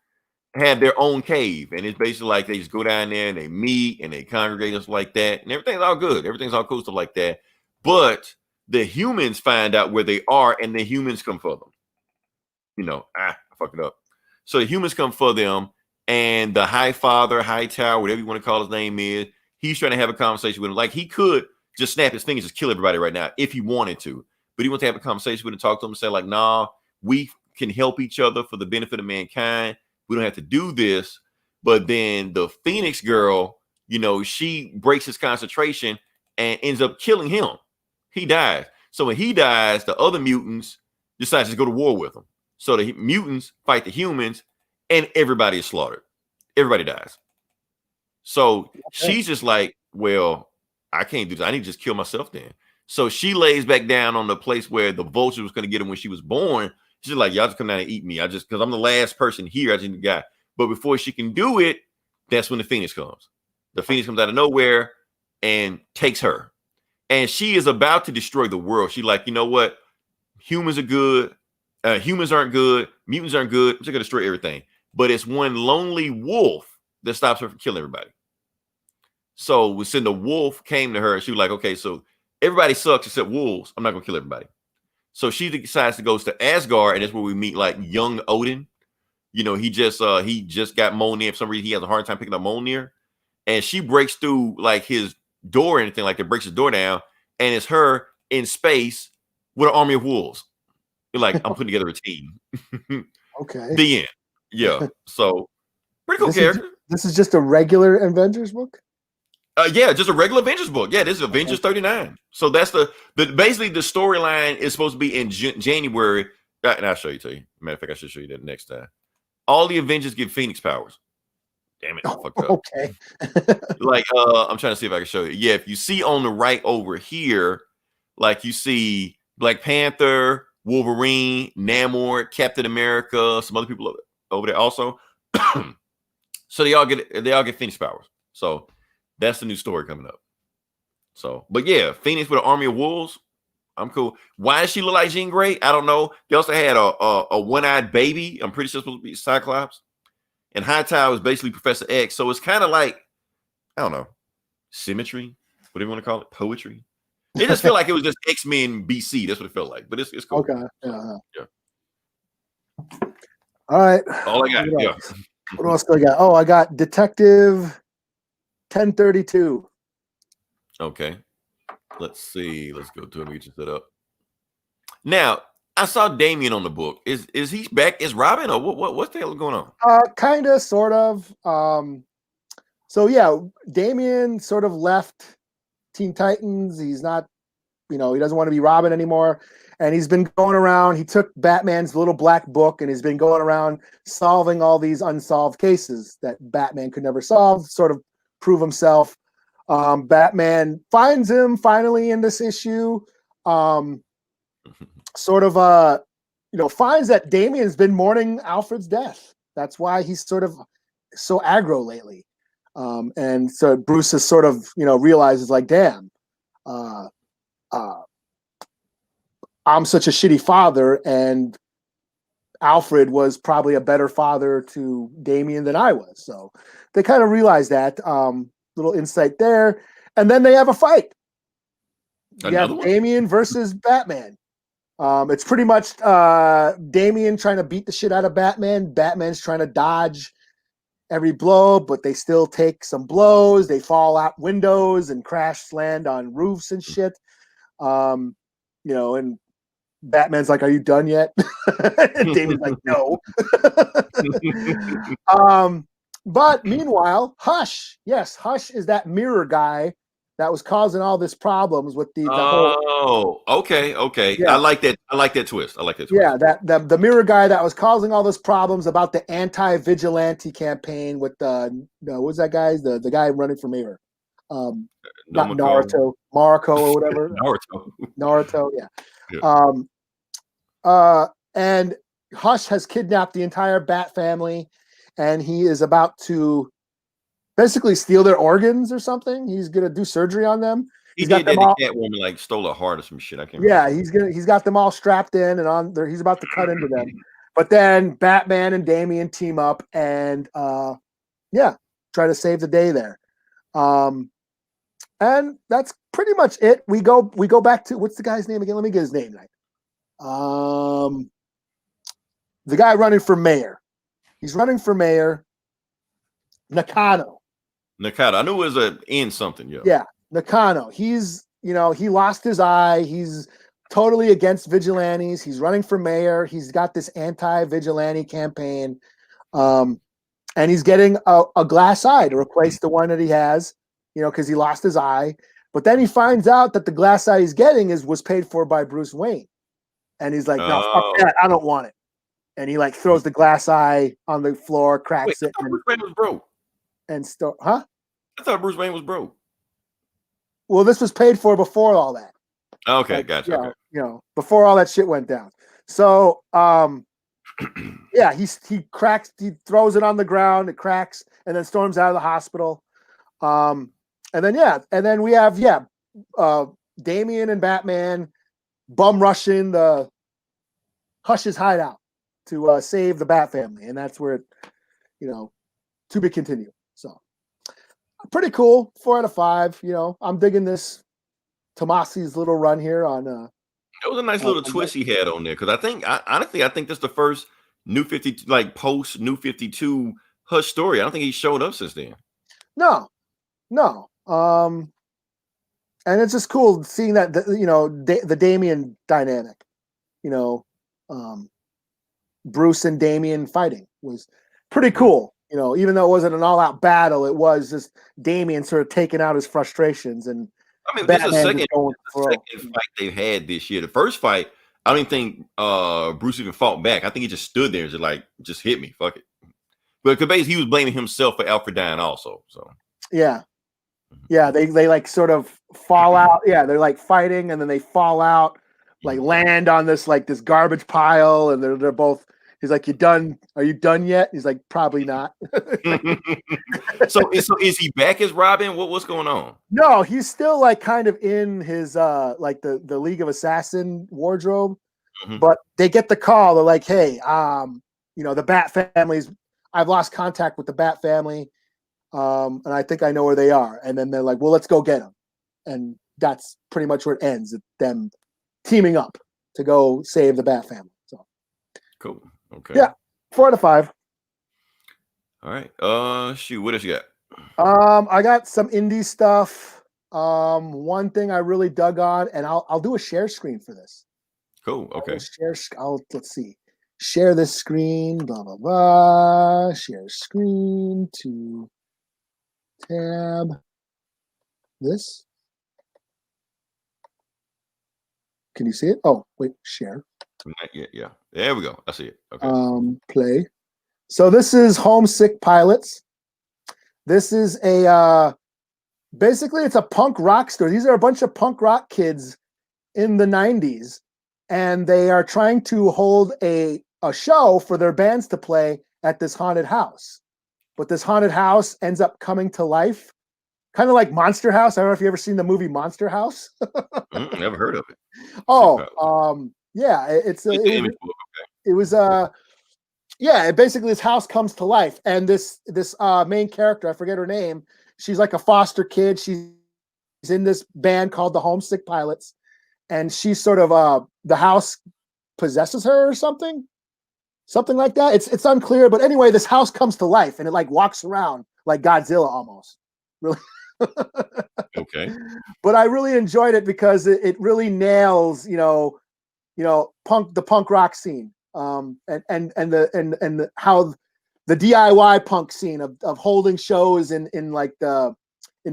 have their own cave. And it's basically like they just go down there and they meet and they congregate and stuff like that. And everything's all good. Everything's all cool, stuff like that. But the humans find out where they are and the humans come for them. I fucked it up. So the humans come for them and the High Father, High Tower, whatever you want to call his name is, he's trying to have a conversation with him. Like he could just snap his fingers, just kill everybody right now if he wanted to, but he wants to have a conversation with him, talk to him, and say like, "Nah, we can help each other for the benefit of mankind. We don't have to do this." But then the Phoenix girl, she breaks his concentration and ends up killing him. He dies. So when he dies, the other mutants decide to go to war with him. So the mutants fight the humans, and everybody is slaughtered. Everybody dies. So she's just like, well, I can't do this. I need to just kill myself then. So she lays back down on the place where the vulture was going to get him when she was born. She's like, y'all just come down and eat me. Because I'm the last person here. I just need the guy. But before she can do it, that's when the Phoenix comes. The Phoenix comes out of nowhere and takes her. And she is about to destroy the world. She like, you know what? Humans are good. Humans aren't good. Mutants aren't good. She's going to destroy everything. But it's one lonely wolf that stops her from killing everybody. So when the wolf came to her, she was like, okay, so everybody sucks except wolves. I'm not going to kill everybody. So she decides to go to Asgard, and that's where we meet like young Odin. He just got Mjolnir. For some reason, he has a hard time picking up Mjolnir. And she breaks through like his door or anything like that, breaks his door down, and it's her in space with an army of wolves. You're like, I'm putting together a team. Okay. The end. Yeah. So pretty cool character. This is just a regular Avengers book? Yeah, just a regular Avengers book. Yeah, this is Avengers 39. So that's basically the storyline is supposed to be in January. And I'll show you to you. Matter of fact, I should show you that next time. All the Avengers get Phoenix powers. Damn it, I fucked up. Okay. Like, I'm trying to see if I can show you. Yeah, if you see on the right over here, like you see Black Panther, Wolverine, Namor, Captain America, some other people over there also. So they all get Phoenix powers. So that's the new story coming up. So, but yeah, Phoenix with an army of wolves. I'm cool. Why does she look like Jean Grey? I don't know. They also had a one-eyed baby. I'm pretty sure it's supposed to be Cyclops. And Hightower is basically Professor X. So it's kind of like, I don't know, symmetry, whatever you want to call it, poetry. It just felt like it was just X-Men BC. That's what it felt like. But it's cool. Okay. Yeah. All right. All I got. Yeah. What else do I got? Oh, I got Detective 1032. Okay. Let's see. Let's go to him. Get you set up. Now, I saw Damian on the book. Is he back? Is Robin or what's the hell going on? Kind of, sort of. So yeah, Damian sort of left Teen Titans. He's not, he doesn't want to be Robin anymore. And he's been going around. He took Batman's little black book and he's been going around solving all these unsolved cases that Batman could never solve, sort of prove himself. Batman finds him finally in this issue. Sort of, finds that Damian's been mourning Alfred's death. That's why he's sort of so aggro lately. And so Bruce has sort of, realizes like, damn, I'm such a shitty father, and Alfred was probably a better father to Damian than I was. So they kind of realize that. Little insight there. And then they have a fight. You have Damian versus Batman. It's pretty much Damian trying to beat the shit out of Batman. Batman's trying to dodge every blow, but they still take some blows. They fall out windows and crash land on roofs and shit. And Batman's like, "Are you done yet?" And Damian's like, "No." But meanwhile, Hush. Yes, Hush is that mirror guy that was causing all this problems with the whole. Oh, okay. Yeah. I like that twist. Yeah, the mirror guy that was causing all this problems about the anti-vigilante campaign with what's that guy? The guy running for mayor. Not Naruto, Mariko or whatever. Naruto, yeah. And Hush has kidnapped the entire Bat family, and he is about to basically steal their organs or something. He's gonna do surgery on them. He did that. The Catwoman like stole a heart or some shit. I can't. Yeah, he's got them all strapped in and on there. He's about to cut into them. But then Batman and Damian team up and try to save the day there. And that's pretty much it. We go back to, what's the guy's name again? Let me get his name right. The guy running for mayor. He's running for mayor. Nakano. Nakata. I knew it was a in something. Yeah. Yeah, Nakano. He's, he lost his eye. He's totally against vigilantes. He's running for mayor. He's got this anti-vigilante campaign. And he's getting a glass eye to replace the one that he has, because he lost his eye. But then he finds out that the glass eye he's getting was paid for by Bruce Wayne. And he's like, no, fuck that. I don't want it. And he throws the glass eye on the floor, cracks it. Bruce Wayne was broke. Huh? I thought Bruce Wayne was broke. Well, this was paid for before all that. Okay, gotcha. Okay. Before all that shit went down. So, yeah, he throws it on the ground, it cracks, and then storms out of the hospital. And then we have Damian and Batman bum rushing the Hush's hideout to save the Bat family, and that's where to be continued. So pretty cool. 4 out of 5. I'm digging this Tomasi's little run here on. It was a nice little twist he had on there, because honestly I think that's the first New 50 post New 52 Hush story. I don't think he showed up since then. No. And it's just cool seeing that the Damian dynamic. Bruce and Damian fighting was pretty cool. Even though it wasn't an all-out battle, it was just Damian sort of taking out his frustrations. And this is the second fight they've had this year. The first fight, I don't think Bruce even fought back. I think he just stood there and just hit me. Fuck it. But because basically he was blaming himself for Alfred dying also. So yeah. They sort of fall out. Yeah, they're fighting, and then they fall out, land on this this garbage pile, and they're both. He's like, "You done? Are you done yet?" He's like, "Probably not." So is he back as Robin? What's going on? No, he's still kind of in his the League of Assassin wardrobe, but they get the call. They're like, "Hey, the Bat family's. I've lost contact with the Bat family, and I think I know where they are." And then they're like, "Well, let's go get them," and that's pretty much where it ends. Them teaming up to go save the Bat family. So cool. Okay. Yeah, 4 out of 5. All right. Shoot, what else you got? I got some indie stuff. One thing I really dug on, and I'll do a share screen for this. Cool. Okay. Let's see. Share this screen. Blah blah blah. Share screen to tab. This. Can you see it? Oh, wait. Share. Yeah. There we go. I see it. Okay. Play. So this is Homesick Pilots. This is basically it's a punk rock story. These are a bunch of punk rock kids in the 90s, and they are trying to hold a show for their bands to play at this haunted house. But this haunted house ends up coming to life, kind of like Monster House. I don't know if you ever seen the movie Monster House. Never heard of it. Yeah, basically this house comes to life, and this main character, I forget her name, she's like a foster kid. She's in this band called the Homesick Pilots, and she's sort of the house possesses her or something like that. It's unclear, but anyway, this house comes to life, and it walks around like Godzilla almost. Really. Okay. But I really enjoyed it because it really nails the punk rock scene, and how the DIY punk scene of holding shows in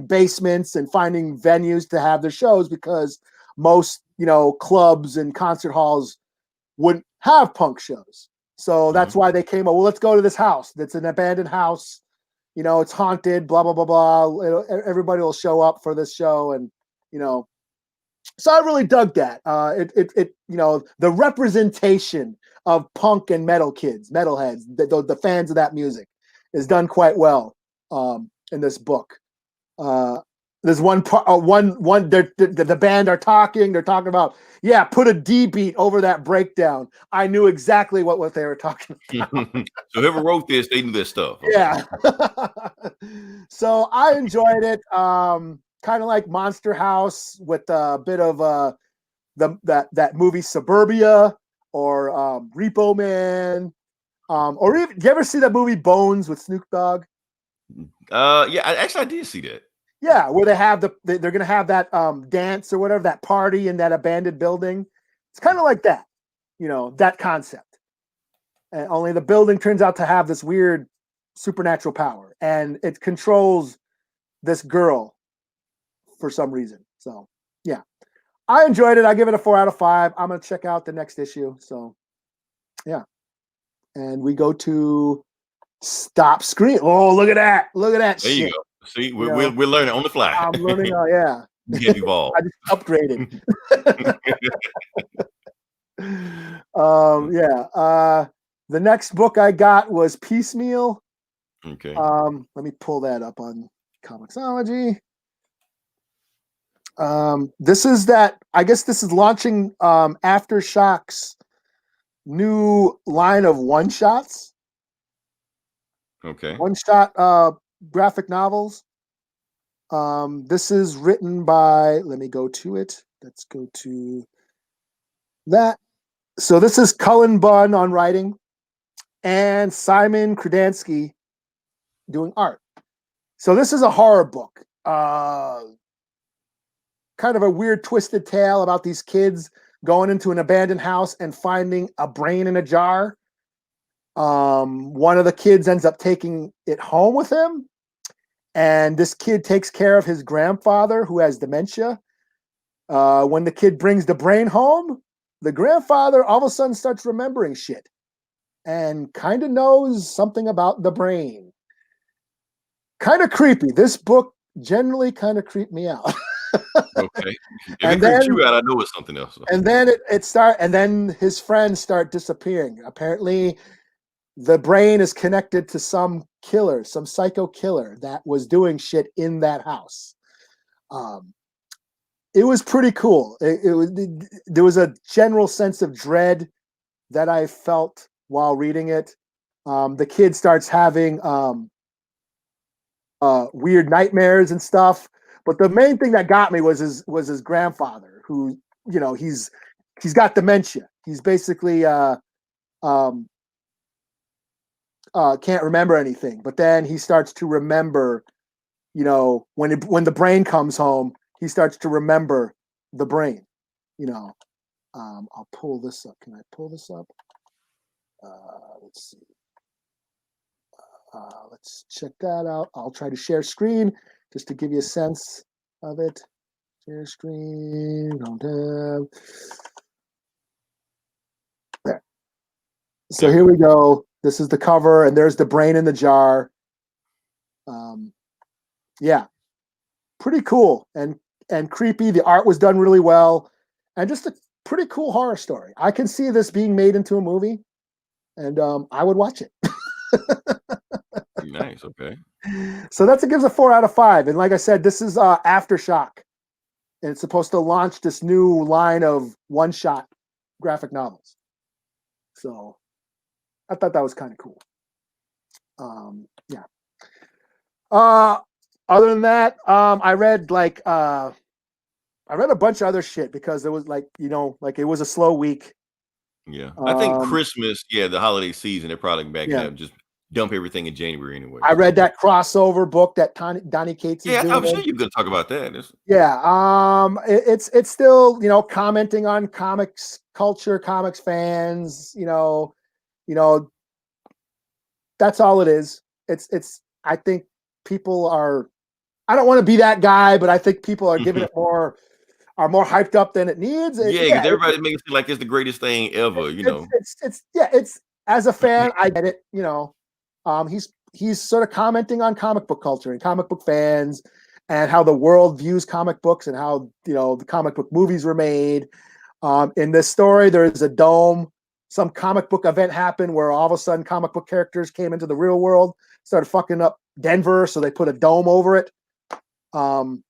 basements and finding venues to have their shows, because most clubs and concert halls wouldn't have punk shows. So that's why they came up. Well, let's go to this house. That's an abandoned house. It's haunted. Blah blah blah blah. Everybody will show up for this show, and So I really dug that. The representation of punk and metal kids, metalheads, the fans of that music, is done quite well in this book. There's one part, the band are talking. They're talking about, put a D beat over that breakdown. I knew exactly what they were talking about. So whoever wrote this, they knew this stuff. Okay. Yeah. So I enjoyed it. Kind of like Monster House with a bit of that movie Suburbia, or Repo Man, or even, do you ever see that movie Bones with Snoop Dogg? Yeah, I did see that. Yeah, where they're going to have that dance or whatever, that party in that abandoned building. It's kind of like that, that concept. And only the building turns out to have this weird supernatural power, and it controls this girl for some reason. So, yeah, I enjoyed it. I give it a 4 out of 5. I'm going to check out the next issue. So, yeah. And we go to Stop Screen. Oh, look at that. Look at that There shit. you go. See, we're learning on the fly. I'm learning. Yeah. We have evolved. I just upgraded. The next book I got was Piecemeal. Okay. Let me pull that up on Comixology. This is launching Aftershocks new line of one-shots. Okay. One-shot graphic novels. This is written by, let me go to it. Let's go to that. So this is Cullen Bunn on writing and Simon Krudansky doing art. So this is a horror book. Kind of a weird twisted tale about these kids going into an abandoned house and finding a brain in a jar. One of the kids ends up taking it home with him. And this kid takes care of his grandfather who has dementia. When the kid brings the brain home, the grandfather all of a sudden starts remembering shit and kind of knows something about the brain. Kind of creepy. This book generally kind of creeped me out. Okay. If it creeps you out, I know it's something else. So. And then and then his friends start disappearing. Apparently, the brain is connected to some killer, some psycho killer that was doing shit in that house. It was pretty cool. There was a general sense of dread that I felt while reading it. The kid starts having weird nightmares and stuff. But the main thing that got me was his grandfather, who he's got dementia. He's basically can't remember anything. But then he starts to remember. When the brain comes home, he starts to remember the brain. I'll pull this up. Can I pull this up? Let's see. Let's check that out. I'll try to share screen just to give you a sense of it. Share screen. Don't have. There. So here we go. This is the cover, and there's the brain in the jar. Yeah, pretty cool and creepy. The art was done really well, and just a pretty cool horror story. I can see this being made into a movie, and I would watch it. Nice. Okay. So gives a 4 out of 5. And like I said, this is Aftershock, and it's supposed to launch this new line of one-shot graphic novels. So I thought that was kind of cool. Yeah. Other than that, I read a bunch of other shit because it was it was a slow week. Yeah, I think Christmas, the holiday season, they're probably back and just dump everything in January anyway. I read that crossover book that Donny Cates is doing. I'm sure you're going to talk about that. It's still commenting on comics culture, comics fans. That's all it is. It's. I think people are. I don't want to be that guy, but I think people are giving it more hyped up than it needs. Because everybody makes it feel like it's the greatest thing ever. It's as a fan, I get it. He's sort of commenting on comic book culture and comic book fans and how the world views comic books and how the comic book movies were made. In this story, there is a dome. Some comic book event happened where all of a sudden comic book characters came into the real world, started fucking up Denver, so they put a dome over it. And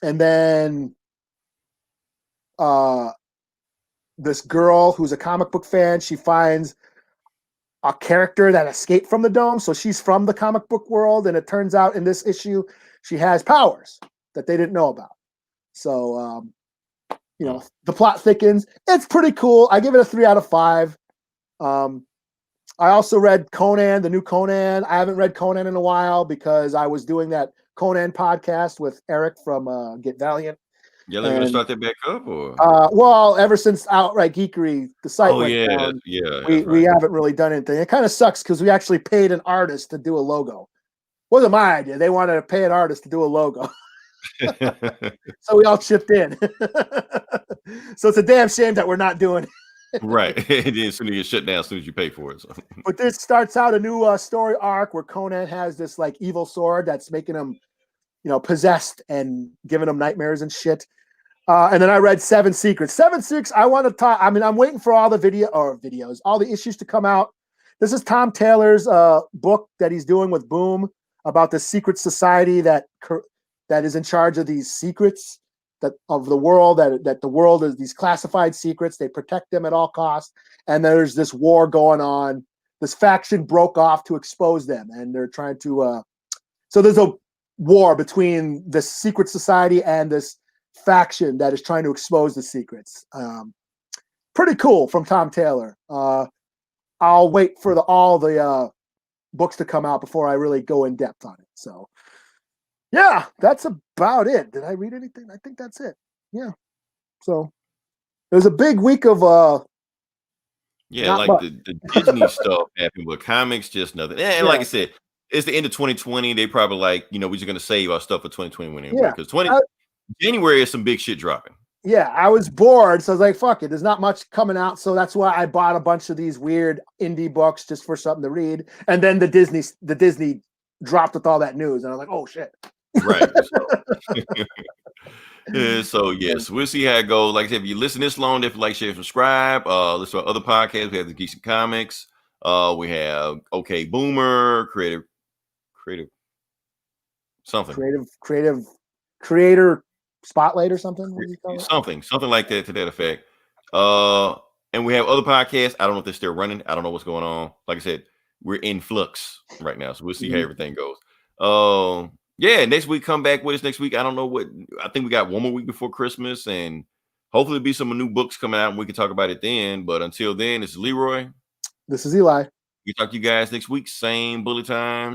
then this girl who's a comic book fan, she finds a character that escaped from the dome. So she's from the comic book world. And it turns out in this issue, she has powers that they didn't know about. So, the plot thickens. It's pretty cool. I give it a 3 out of 5. I also read Conan, the new Conan. I haven't read Conan in a while because I was doing that Conan podcast with Eric from Get Valiant. Y'all ever gonna start that back up or? Well, ever since Outright Geekery, the site went down, that's we right. haven't really done anything. It kind of sucks because we actually paid an artist to do a logo. Wasn't my idea. They wanted to pay an artist to do a logo. So we all chipped in. So it's a damn shame that we're not doing it. Right. And then as soon as you get shut down, as soon as you pay for it. So. But this starts out a new story arc where Conan has this like evil sword that's making him, possessed and giving him nightmares and shit. And then I read Seven Secrets. I want to talk. I mean, I'm waiting for all the videos, all the issues to come out. This is Tom Taylor's book that he's doing with Boom about the secret society that is in charge of these secrets of the world, that the world is these classified secrets. They protect them at all costs. And there's this war going on. This faction broke off to expose them. And they're trying to, so there's a war between the secret society and this faction that is trying to expose the secrets. Pretty cool from Tom Taylor. I'll wait for all the books to come out before I really go in depth on it. So yeah, that's about it. Did I read anything? I think that's it. Yeah. So there's a big week of the Disney stuff happened, but comics just nothing. And like I said, it's the end of 2020. They probably we're just gonna save our stuff for 2021 anyway. Because January is some big shit dropping. Yeah, I was bored, so I was like, fuck it. There's not much coming out, so that's why I bought a bunch of these weird indie books just for something to read. And then the Disney dropped with all that news, and I was like, oh shit. Right. So yes, we'll see how it goes. Like I said, if you listen this long, if you like, share, subscribe. Listen to our other podcasts. We have the Geeks and Comics. We have OK Boomer, creative something. Creator Spotlight or something. Something like that to that effect. And we have other podcasts. I don't know if they're still running. I don't know what's going on. Like I said, we're in flux right now, so we'll see how everything goes. Next week come back with us next week. I don't know what. I think we got one more week before Christmas, and hopefully there'll be some new books coming out, and we can talk about it then. But until then, this is Leroy. This is Eli. We talk to you guys next week. Same bully time.